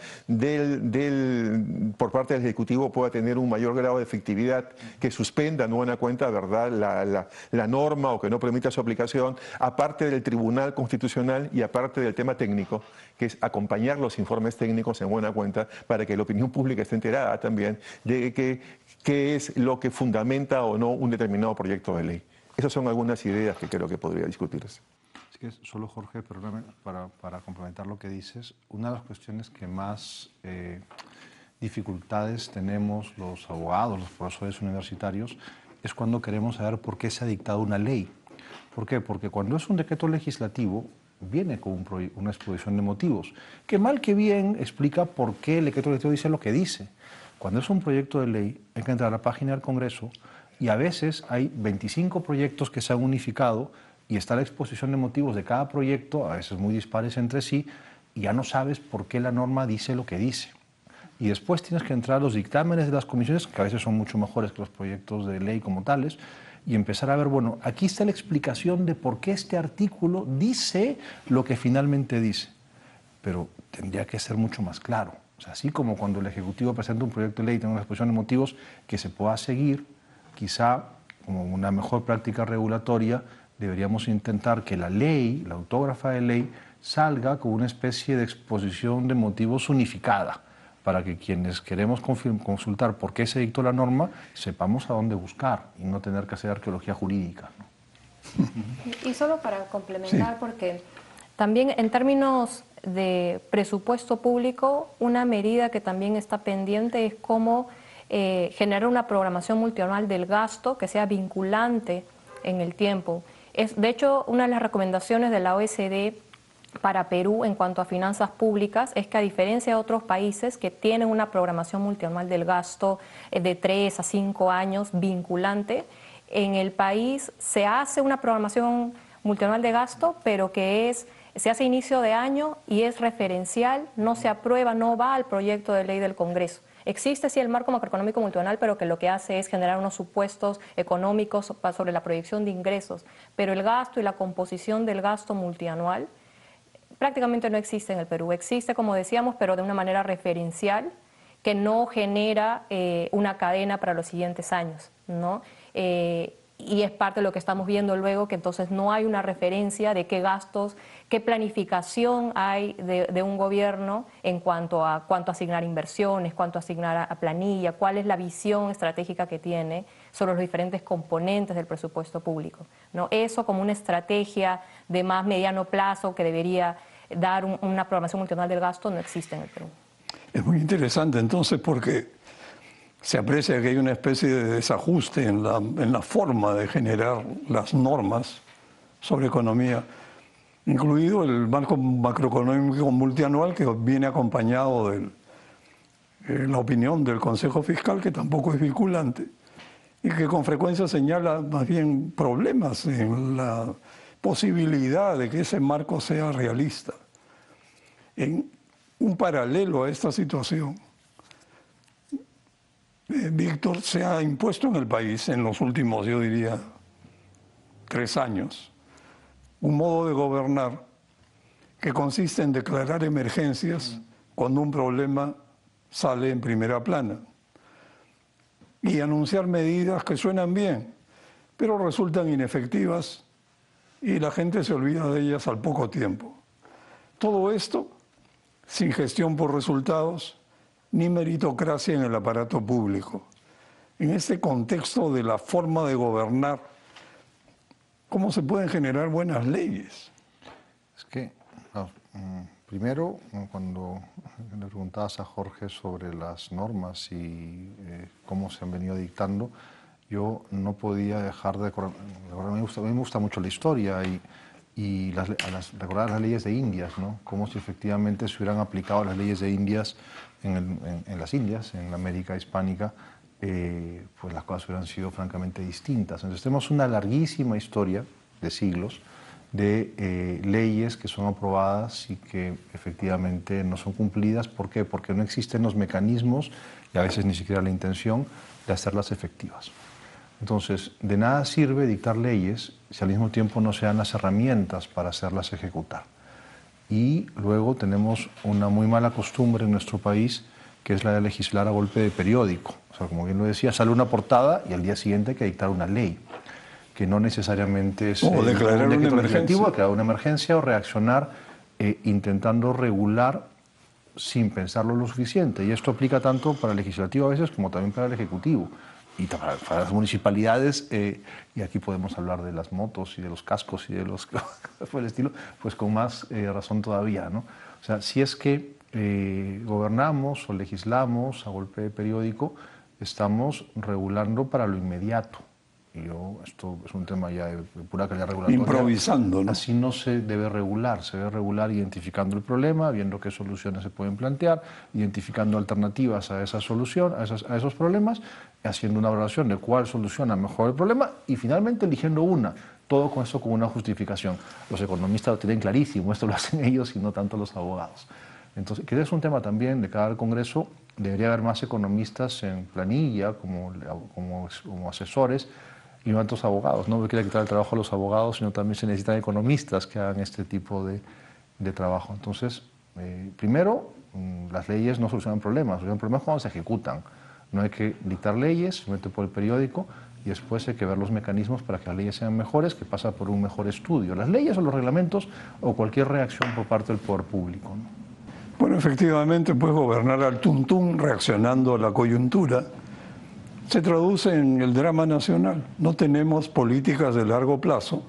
por parte del Ejecutivo pueda tener un mayor grado de efectividad, que suspenda en buena cuenta, ¿verdad?, la norma o que no permita su aplicación, aparte del Tribunal Constitucional y aparte del tema técnico, que es acompañar los informes técnicos en buena cuenta para que la opinión pública esté enterada también de qué es lo que fundamenta o no un determinado proyecto de ley. Esas son algunas ideas que creo que podría discutirse. Es que solo, Jorge, perdóname, para complementar lo que dices, una de las cuestiones que más dificultades tenemos los abogados, los profesores universitarios, es cuando queremos saber por qué se ha dictado una ley. ¿Por qué? Porque cuando es un decreto legislativo, viene con una exposición de motivos, que mal que bien explica por qué el decreto legislativo dice lo que dice. Cuando es un proyecto de ley, hay que entrar a la página del Congreso y a veces hay 25 proyectos que se han unificado y está la exposición de motivos de cada proyecto, a veces muy dispares entre sí, y ya no sabes por qué la norma dice lo que dice. Y después tienes que entrar a los dictámenes de las comisiones, que a veces son mucho mejores que los proyectos de ley como tales, y empezar a ver, bueno, aquí está la explicación de por qué este artículo dice lo que finalmente dice. Pero tendría que ser mucho más claro. O sea, así como cuando el Ejecutivo presenta un proyecto de ley y tiene una exposición de motivos que se pueda seguir, quizá como una mejor práctica regulatoria, deberíamos intentar que la ley, la autógrafa de ley, salga con una especie de exposición de motivos unificada, para que quienes queremos consultar por qué se dictó la norma, sepamos a dónde buscar y no tener que hacer arqueología jurídica, ¿no? Y solo para complementar, sí, porque también en términos de presupuesto público, una medida que también está pendiente es cómo generar una programación multianual del gasto que sea vinculante en el tiempo. De hecho, una de las recomendaciones de la OECD para Perú en cuanto a finanzas públicas es que, a diferencia de otros países que tienen una programación multianual del gasto de 3 a 5 años vinculante, en el país se hace una programación multianual de gasto, pero que se hace a inicio de año y es referencial, no se aprueba, no va al proyecto de ley del Congreso. Existe sí el marco macroeconómico multianual, pero que lo que hace es generar unos supuestos económicos sobre la proyección de ingresos, pero el gasto y la composición del gasto multianual prácticamente no existe en el Perú. Existe, como decíamos, pero de una manera referencial que no genera una cadena para los siguientes años, ¿no? Y es parte de lo que estamos viendo luego, que entonces no hay una referencia de qué gastos, qué planificación hay de un gobierno en cuanto a cuánto asignar inversiones, cuánto asignar a planilla, cuál es la visión estratégica que tiene sobre los diferentes componentes del presupuesto público, ¿no? Eso como una estrategia de más mediano plazo que debería dar una programación multianual del gasto no existe en el Perú. Es muy interesante entonces porque se aprecia que hay una especie de desajuste en la forma de generar las normas sobre economía, incluido el marco macroeconómico multianual que viene acompañado de la opinión del Consejo Fiscal, que tampoco es vinculante, y que con frecuencia señala más bien problemas en la posibilidad de que ese marco sea realista. En un paralelo a esta situación, Víctor, se ha impuesto en el país en los últimos, yo diría, 3 años, un modo de gobernar que consiste en declarar emergencias cuando un problema sale en primera plana y anunciar medidas que suenan bien, pero resultan inefectivas y la gente se olvida de ellas al poco tiempo. Todo esto sin gestión por resultados ni meritocracia en el aparato público. En este contexto de la forma de gobernar, ¿cómo se pueden generar buenas leyes? Es que, primero, cuando le preguntabas a Jorge sobre las normas y cómo se han venido dictando, yo no podía dejar de recordar, a mí me gusta mucho la historia y recordar las leyes de Indias, ¿no? Como si efectivamente se hubieran aplicado las leyes de Indias en las Indias, en la América hispánica, pues las cosas hubieran sido francamente distintas. Entonces tenemos una larguísima historia de siglos de leyes que son aprobadas y que efectivamente no son cumplidas. ¿Por qué? Porque no existen los mecanismos y a veces ni siquiera la intención de hacerlas efectivas. Entonces, de nada sirve dictar leyes si al mismo tiempo no se dan las herramientas para hacerlas ejecutar. Y luego tenemos una muy mala costumbre en nuestro país, que es la de legislar a golpe de periódico. O sea, como bien lo decía, sale una portada y al día siguiente hay que dictar una ley, que no necesariamente es o declarar una emergencia. Declarar una emergencia o reaccionar intentando regular sin pensarlo lo suficiente. Y esto aplica tanto para el legislativo a veces como también para el ejecutivo. Y para las municipalidades, y aquí podemos hablar de las motos y de los cascos y de los por el estilo, pues con más razón todavía, ¿no? O sea, si es que gobernamos o legislamos a golpe de periódico, estamos regulando para lo inmediato. Y esto es un tema ya de pura calidad regulatoria. Improvisando, ¿no? Así no se debe regular identificando el problema, viendo qué soluciones se pueden plantear, identificando alternativas a esa solución, a esos problemas, haciendo una evaluación de cuál soluciona mejor el problema y finalmente eligiendo una. Todo con eso con una justificación. Los economistas lo tienen clarísimo, esto lo hacen ellos y no tanto los abogados. Entonces, que es un tema también de cara al Congreso, debería haber más economistas en planilla como asesores y no tantos abogados. No me quiero quitar el trabajo a los abogados, sino también se necesitan economistas que hagan este tipo de trabajo. Entonces, primero, las leyes no solucionan problemas cuando se ejecutan. No hay que dictar leyes, simplemente por el periódico, y después hay que ver los mecanismos para que las leyes sean mejores, que pasa por un mejor estudio. Las leyes o los reglamentos o cualquier reacción por parte del poder público, ¿no? Bueno, efectivamente, pues gobernar al tuntún, reaccionando a la coyuntura, se traduce en el drama nacional. No tenemos políticas de largo plazo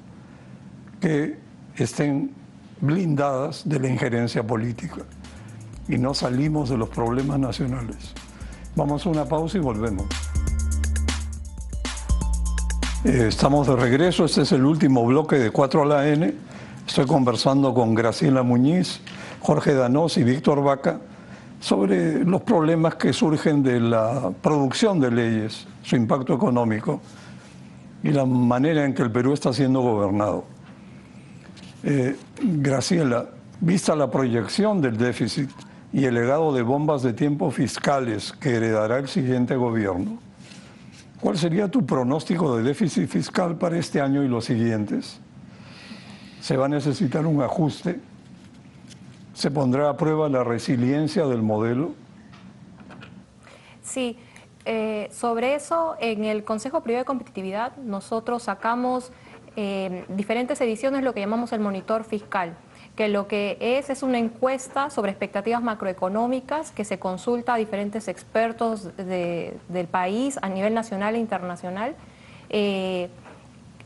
que estén blindadas de la injerencia política y no salimos de los problemas nacionales. Vamos a una pausa y volvemos. Estamos de regreso, este es el último bloque de 4 a la N. Estoy conversando con Graciela Muñiz, Jorge Danós y Víctor Vaca sobre los problemas que surgen de la producción de leyes, su impacto económico y la manera en que el Perú está siendo gobernado. Graciela, vista la proyección del déficit y el legado de bombas de tiempo fiscales que heredará el siguiente gobierno, ¿cuál sería tu pronóstico de déficit fiscal para este año y los siguientes? ¿Se va a necesitar un ajuste? ¿Se pondrá a prueba la resiliencia del modelo? Sí, sobre eso, en el Consejo Privado de Competitividad nosotros sacamos diferentes ediciones, lo que llamamos el monitor fiscal, que lo que es una encuesta sobre expectativas macroeconómicas que se consulta a diferentes expertos del país a nivel nacional e internacional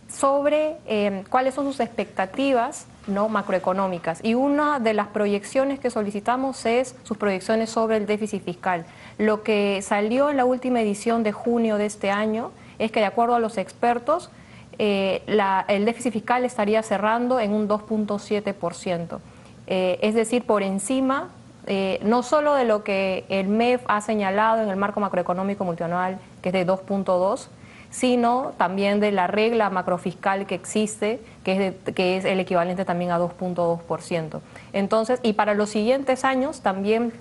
sobre cuáles son sus expectativas, ¿no?, macroeconómicas. Y una de las proyecciones que solicitamos es sus proyecciones sobre el déficit fiscal. Lo que salió en la última edición de junio de este año es que, de acuerdo a los expertos, el déficit fiscal estaría cerrando en un 2.7%. Es decir, por encima no solo de lo que el MEF ha señalado en el marco macroeconómico multianual, que es de 2.2%, sino también de la regla macrofiscal que existe, que es el equivalente también a 2.2%. Entonces, y para los siguientes años también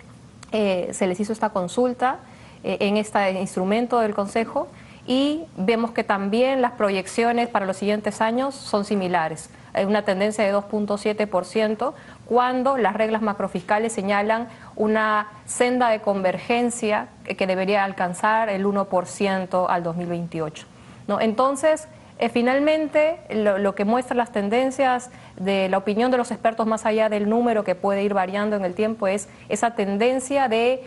se les hizo esta consulta en este instrumento del Consejo y vemos que también las proyecciones para los siguientes años son similares. Hay una tendencia de 2.7% cuando las reglas macrofiscales señalan una senda de convergencia que debería alcanzar el 1% al 2028, ¿no? Entonces, finalmente, lo que muestran las tendencias de la opinión de los expertos, más allá del número que puede ir variando en el tiempo, es esa tendencia de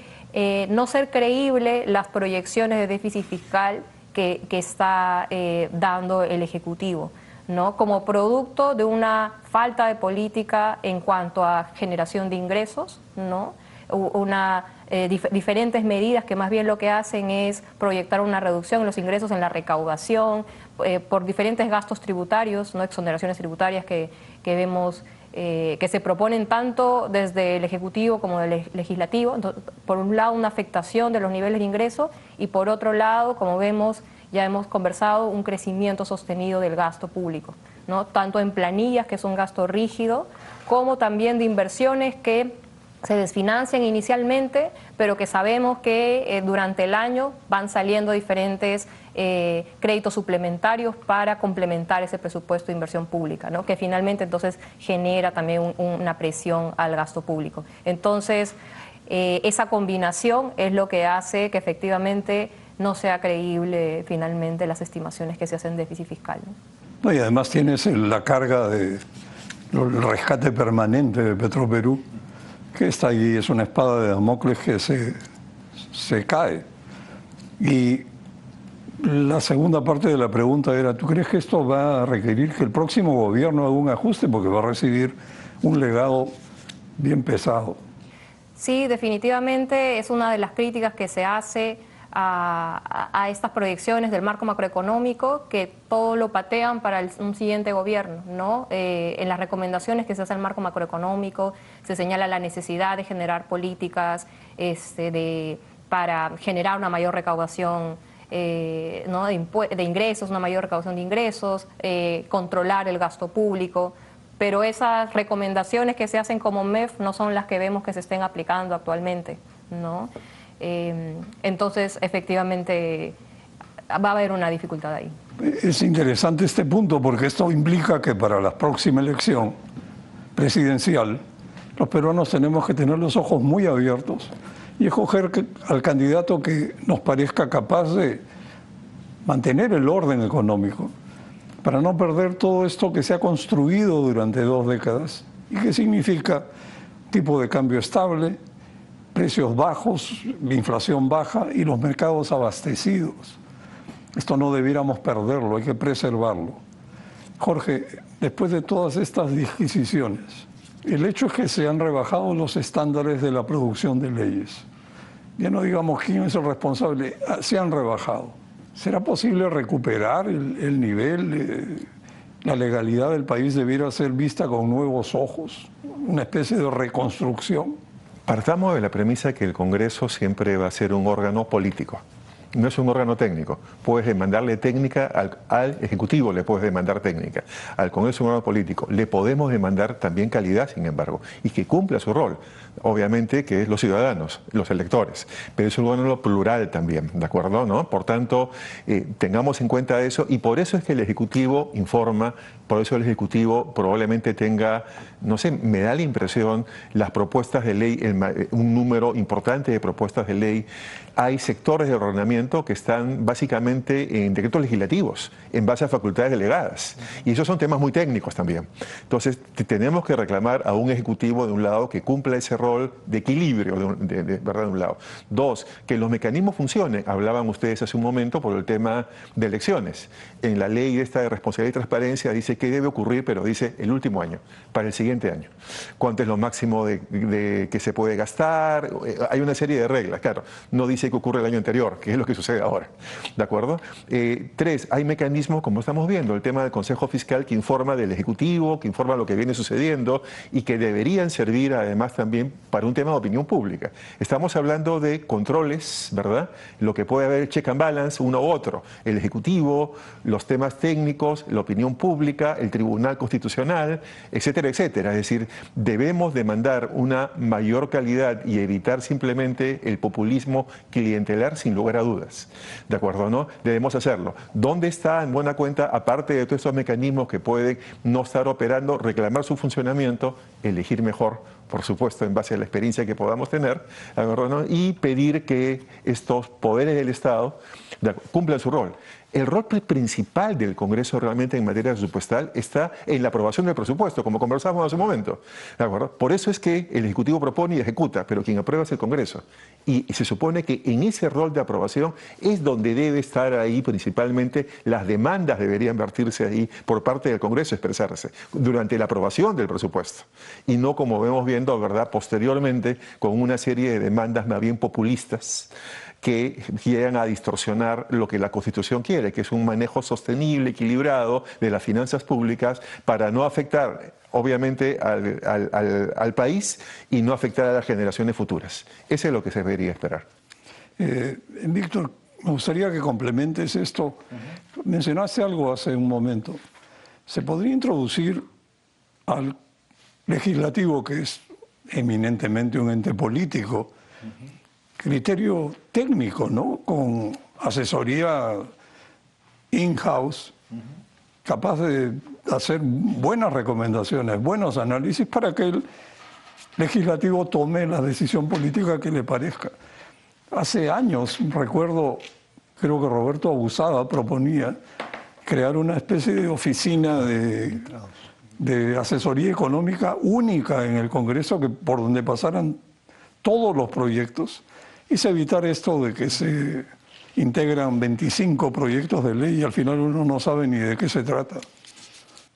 no ser creíble las proyecciones de déficit fiscal que está dando el Ejecutivo, ¿no?, como producto de una falta de política en cuanto a generación de ingresos, ¿no?, diferentes medidas que más bien lo que hacen es proyectar una reducción en los ingresos, en la recaudación, por diferentes gastos tributarios, ¿no?, exoneraciones tributarias que vemos que se proponen tanto desde el Ejecutivo como del Legislativo. Entonces, por un lado, una afectación de los niveles de ingreso y por otro lado, como vemos, ya hemos conversado, un crecimiento sostenido del gasto público, ¿no?, tanto en planillas, que es un gasto rígido, como también de inversiones que se desfinancian inicialmente, pero que sabemos que durante el año van saliendo diferentes créditos suplementarios para complementar ese presupuesto de inversión pública, ¿no? Que finalmente entonces genera también una presión al gasto público. Entonces, esa combinación es lo que hace que efectivamente no sea creíble finalmente las estimaciones que se hacen de déficit fiscal, ¿no? No, y además tienes la carga del rescate permanente de Petroperú, que está ahí, es una espada de Damocles que se cae. Y la segunda parte de la pregunta era, ¿tú crees que esto va a requerir que el próximo gobierno haga un ajuste? Porque va a recibir un legado bien pesado. Sí, definitivamente es una de las críticas que se hace a estas proyecciones del marco macroeconómico, que todo lo patean para un siguiente gobierno, ¿no? En las recomendaciones que se hace al marco macroeconómico se señala la necesidad de generar políticas para generar una mayor recaudación ¿no? de ingresos, una mayor recaudación de ingresos, controlar el gasto público. Pero esas recomendaciones que se hacen como MEF no son las que vemos que se estén aplicando actualmente, ¿no? Entonces, efectivamente, va a haber una dificultad ahí. Es interesante este punto porque esto implica que para la próxima elección presidencial los peruanos tenemos que tener los ojos muy abiertos y escoger al candidato que nos parezca capaz de mantener el orden económico para no perder todo esto que se ha construido durante 2 décadas y que significa tipo de cambio estable, precios bajos, inflación baja y los mercados abastecidos. Esto no debiéramos perderlo, hay que preservarlo. Jorge, después de todas estas disquisiciones, el hecho es que se han rebajado los estándares de la producción de leyes. Ya no digamos quién es el responsable, se han rebajado. ¿Será posible recuperar el nivel? La legalidad del país debiera ser vista con nuevos ojos, una especie de reconstrucción. Partamos de la premisa que el Congreso siempre va a ser un órgano político. No es un órgano técnico. Puedes demandarle técnica al Ejecutivo, le puedes demandar técnica. Al Congreso es un órgano político. Le podemos demandar también calidad, sin embargo, y que cumpla su rol. Obviamente que es los ciudadanos, los electores, pero es un órgano plural también, ¿de acuerdo? ¿No? Por tanto, tengamos en cuenta eso y por eso es que el Ejecutivo informa, por eso el Ejecutivo probablemente tenga, no sé, me da la impresión, las propuestas de ley, un número importante de propuestas de ley. Hay sectores de ordenamiento que están básicamente en decretos legislativos, en base a facultades delegadas. Y esos son temas muy técnicos también. Entonces, tenemos que reclamar a un Ejecutivo, de un lado, que cumpla ese rol de equilibrio, ¿verdad? De un lado. 2, que los mecanismos funcionen. Hablaban ustedes hace un momento por el tema de elecciones. En la ley esta de responsabilidad y transparencia dice qué debe ocurrir, pero dice el último año, para el siguiente año. ¿Cuánto es lo máximo de que se puede gastar? Hay una serie de reglas, claro. No dice que ocurre el año anterior, que es lo que sucede ahora. ¿De acuerdo? 3, hay mecanismos, como estamos viendo, el tema del Consejo Fiscal que informa del Ejecutivo, que informa lo que viene sucediendo y que deberían servir además también para un tema de opinión pública. Estamos hablando de controles, ¿verdad? Lo que puede haber check and balance, uno u otro. El Ejecutivo, los temas técnicos, la opinión pública, el Tribunal Constitucional, etcétera, etcétera. Es decir, debemos demandar una mayor calidad y evitar simplemente el populismo clientelar sin lugar a dudas. ¿De acuerdo, no? Debemos hacerlo. ¿Dónde está, en buena cuenta, aparte de todos estos mecanismos que pueden no estar operando, reclamar su funcionamiento, elegir mejor, por supuesto, en base a la experiencia que podamos tener, ¿de acuerdo, no? Y pedir que estos poderes del Estado cumplan su rol? El rol principal del Congreso realmente en materia presupuestal está en la aprobación del presupuesto, como conversábamos hace un momento. ¿De acuerdo? Por eso es que el Ejecutivo propone y ejecuta, pero quien aprueba es el Congreso. Y se supone que en ese rol de aprobación es donde debe estar ahí principalmente las demandas, deberían vertirse ahí por parte del Congreso, expresarse durante la aprobación del presupuesto. Y no como vemos viendo, ¿verdad?, posteriormente con una serie de demandas más bien populistas que llegan a distorsionar lo que la Constitución quiere, que es un manejo sostenible, equilibrado de las finanzas públicas para no afectar, obviamente, al país y no afectar a las generaciones futuras. Eso es lo que se debería esperar. Víctor, me gustaría que complementes esto. Mencionaste algo hace un momento. ¿Se podría introducir al legislativo, que es eminentemente un ente político, criterio técnico, ¿no? Con asesoría in-house, capaz de hacer buenas recomendaciones, buenos análisis para que el legislativo tome la decisión política que le parezca. Hace años, recuerdo, creo que Roberto Abusada proponía crear una especie de oficina de asesoría económica única en el Congreso, que por donde pasaran todos los proyectos, y se evitar esto de que se integran 25 proyectos de ley y al final uno no sabe ni de qué se trata.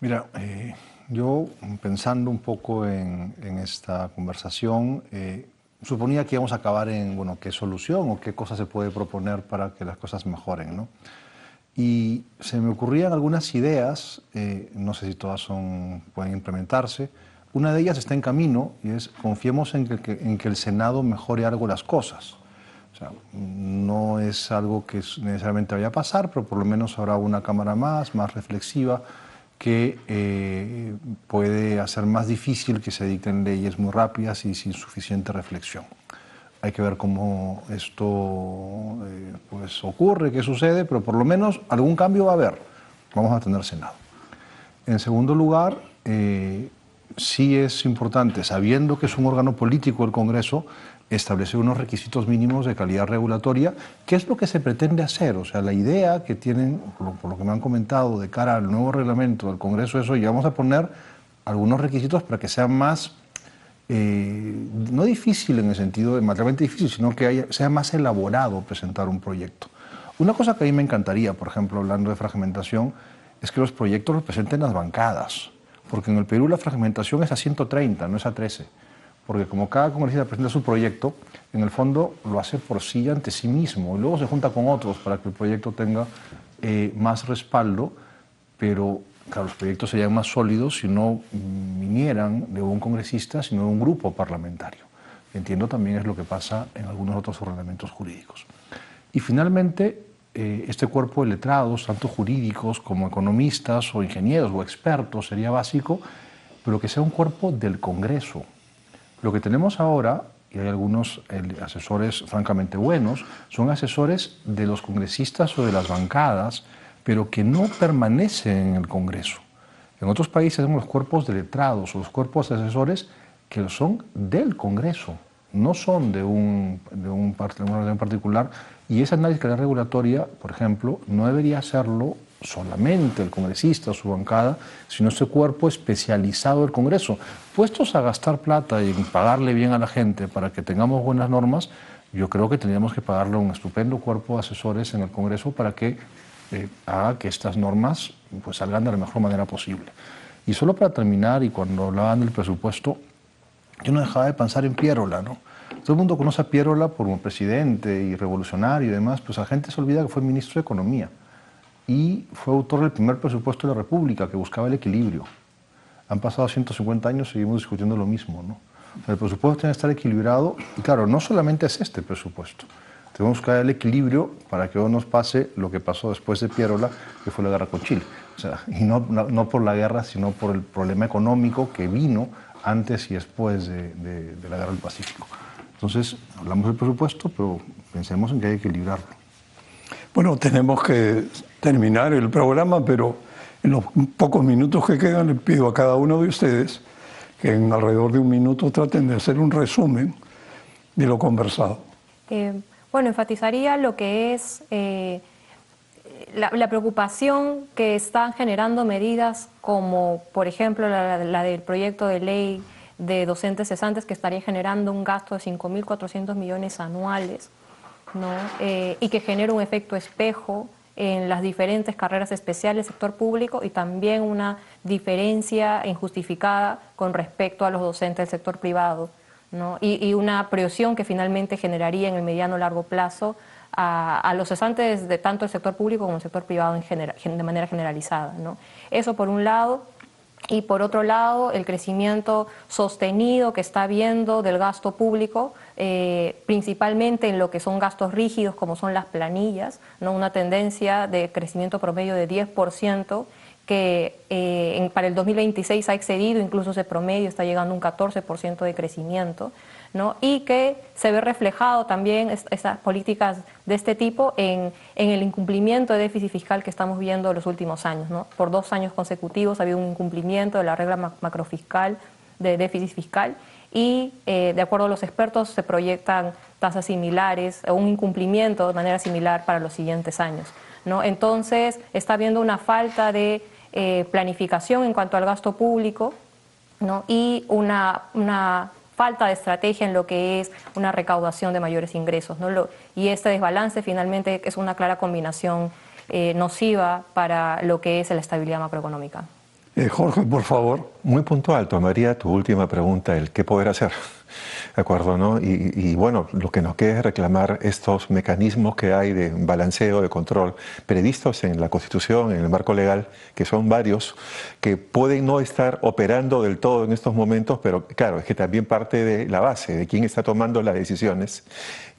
Mira, yo pensando un poco en esta conversación, suponía que íbamos a acabar en, bueno, qué solución o qué cosa se puede proponer para que las cosas mejoren, ¿no? Y se me ocurrían algunas ideas, no sé si todas pueden implementarse. Una de ellas está en camino y es confiemos en que el Senado mejore algo las cosas. O sea, no es algo que necesariamente vaya a pasar, pero por lo menos habrá una Cámara más reflexiva, que puede hacer más difícil que se dicten leyes muy rápidas y sin suficiente reflexión. Hay que ver cómo esto pues ocurre, qué sucede, pero por lo menos algún cambio va a haber. Vamos a tener Senado. En segundo lugar, sí es importante, sabiendo que es un órgano político el Congreso, establecer unos requisitos mínimos de calidad regulatoria, que es lo que se pretende hacer. O sea, la idea que tienen, por lo que me han comentado, de cara al nuevo reglamento del Congreso, eso, y vamos a poner algunos requisitos para que sea más, no difícil en el sentido de materialmente difícil, sino que sea más elaborado presentar un proyecto. Una cosa que a mí me encantaría, por ejemplo, hablando de fragmentación, es que los proyectos los presenten las bancadas, porque en el Perú la fragmentación es a 130, no es a 13. Porque como cada congresista presenta su proyecto, en el fondo lo hace por sí ante sí mismo y luego se junta con otros para que el proyecto tenga más respaldo, pero claro, los proyectos serían más sólidos si no vinieran de un congresista, sino de un grupo parlamentario. Entiendo también es lo que pasa en algunos otros ordenamientos jurídicos. Y finalmente, este cuerpo de letrados, tanto jurídicos como economistas o ingenieros o expertos, sería básico, pero que sea un cuerpo del Congreso. Lo que tenemos ahora, y hay algunos asesores francamente buenos, son asesores de los congresistas o de las bancadas, pero que no permanecen en el Congreso. En otros países tenemos los cuerpos de letrados o los cuerpos de asesores que son del Congreso, no son de un orden particular, y ese análisis de calidad regulatoria, por ejemplo, no debería hacerlo solamente el congresista o su bancada, sino ese cuerpo especializado del Congreso. Puestos a gastar plata y pagarle bien a la gente para que tengamos buenas normas, yo creo que tendríamos que pagarle un estupendo cuerpo de asesores en el Congreso para que haga que estas normas pues, salgan de la mejor manera posible. Y solo para terminar, y cuando hablaban del presupuesto, yo no dejaba de pensar en Piérola, ¿no? Todo el mundo conoce a Piérola como presidente y revolucionario y demás, pues la gente se olvida que fue ministro de Economía y fue autor del primer presupuesto de la República, que buscaba el equilibrio. Han pasado 150 años y seguimos discutiendo lo mismo, ¿no? El presupuesto tiene que estar equilibrado y claro, no solamente es este presupuesto. Tenemos que dar el equilibrio para que no nos pase lo que pasó después de Piérola, que fue la guerra con Chile. O sea, y no por la guerra, sino por el problema económico que vino antes y después de la guerra del Pacífico. Entonces, hablamos del presupuesto, pero pensemos en que hay que equilibrarlo. Bueno, tenemos que terminar el programa, pero en los pocos minutos que quedan le pido a cada uno de ustedes que en alrededor de un minuto traten de hacer un resumen de lo conversado. Bueno, enfatizaría lo que es la preocupación que están generando medidas como, por ejemplo, la del proyecto de ley de docentes cesantes, que estaría generando un gasto de 5.400 millones anuales, ¿no? Y que genera un efecto espejo en las diferentes carreras especiales del sector público y también una diferencia injustificada con respecto a los docentes del sector privado, ¿no? Y una presión que finalmente generaría en el mediano largo plazo a los cesantes de tanto el sector público como el sector privado de manera generalizada, ¿no? Eso por un lado. Y por otro lado, el crecimiento sostenido que está habiendo del gasto público, principalmente en lo que son gastos rígidos como son las planillas, ¿no? Una tendencia de crecimiento promedio de 10%, que para el 2026 ha excedido incluso ese promedio, está llegando a un 14% de crecimiento, ¿no? Y que se ve reflejado también esas políticas de este tipo en el incumplimiento de déficit fiscal que estamos viendo en los últimos años, ¿no? Por 2 años consecutivos ha habido un incumplimiento de la regla macrofiscal de déficit fiscal y de acuerdo a los expertos se proyectan tasas similares o un incumplimiento de manera similar para los siguientes años, ¿no? Entonces está habiendo una falta de planificación en cuanto al gasto público, ¿no? Y una falta de estrategia en lo que es una recaudación de mayores ingresos, ¿no? Y este desbalance finalmente es una clara combinación nociva para lo que es la estabilidad macroeconómica. Jorge, por favor. Muy puntual, tomaría tu última pregunta, el qué poder hacer, ¿de acuerdo? ¿No? Y bueno, lo que nos queda es reclamar estos mecanismos que hay de balanceo, de control, previstos en la Constitución, en el marco legal, que son varios, que pueden no estar operando del todo en estos momentos, pero claro, es que también parte de la base, de quién está tomando las decisiones,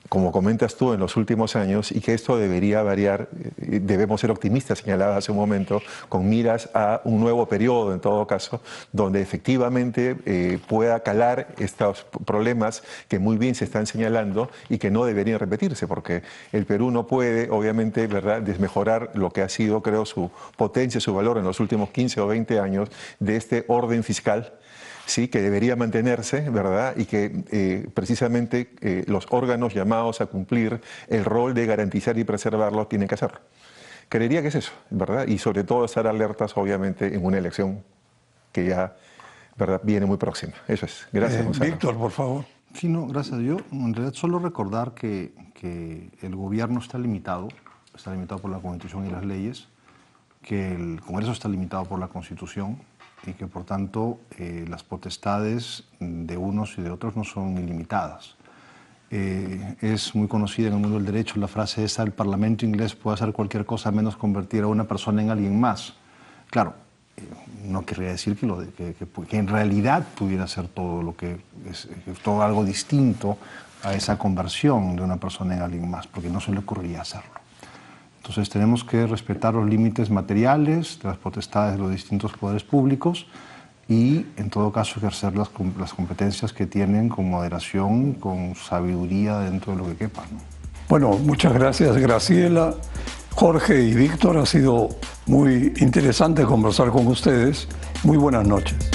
como comentas tú, en los últimos años, y que esto debería variar, debemos ser optimistas, señalaba hace un momento, con miras a un nuevo periodo, en todo caso, donde efectivamente pueda calar estos problemas que muy bien se están señalando y que no deberían repetirse, porque el Perú no puede, obviamente, ¿verdad?, desmejorar lo que ha sido, creo, su potencia, su valor en los últimos 15 o 20 años de este orden fiscal, sí, que debería mantenerse, ¿verdad? Y que precisamente los órganos llamados a cumplir el rol de garantizar y preservarlo tienen que hacerlo. Creería que es eso, ¿verdad? Y sobre todo estar alertas, obviamente, en una elección que ya, ¿verdad?, viene muy próxima. Eso es. Gracias, Gonzalo. Víctor, por favor. Sí, no, gracias. Yo, en realidad, solo recordar que el gobierno está limitado por la Constitución y las leyes, que el Congreso está limitado por la Constitución, y que por tanto las potestades de unos y de otros no son ilimitadas. Es muy conocida en el mundo del derecho la frase esa: el Parlamento inglés puede hacer cualquier cosa menos convertir a una persona en alguien más. Claro, no querría decir que en realidad pudiera ser todo lo que es todo algo distinto a esa conversión de una persona en alguien más, porque no se le ocurriría hacerlo. Entonces tenemos que respetar los límites materiales de las potestades de los distintos poderes públicos y, en todo caso, ejercer las competencias que tienen con moderación, con sabiduría dentro de lo que quepa, ¿no? Bueno, muchas gracias, Graciela, Jorge y Víctor. Ha sido muy interesante conversar con ustedes. Muy buenas noches.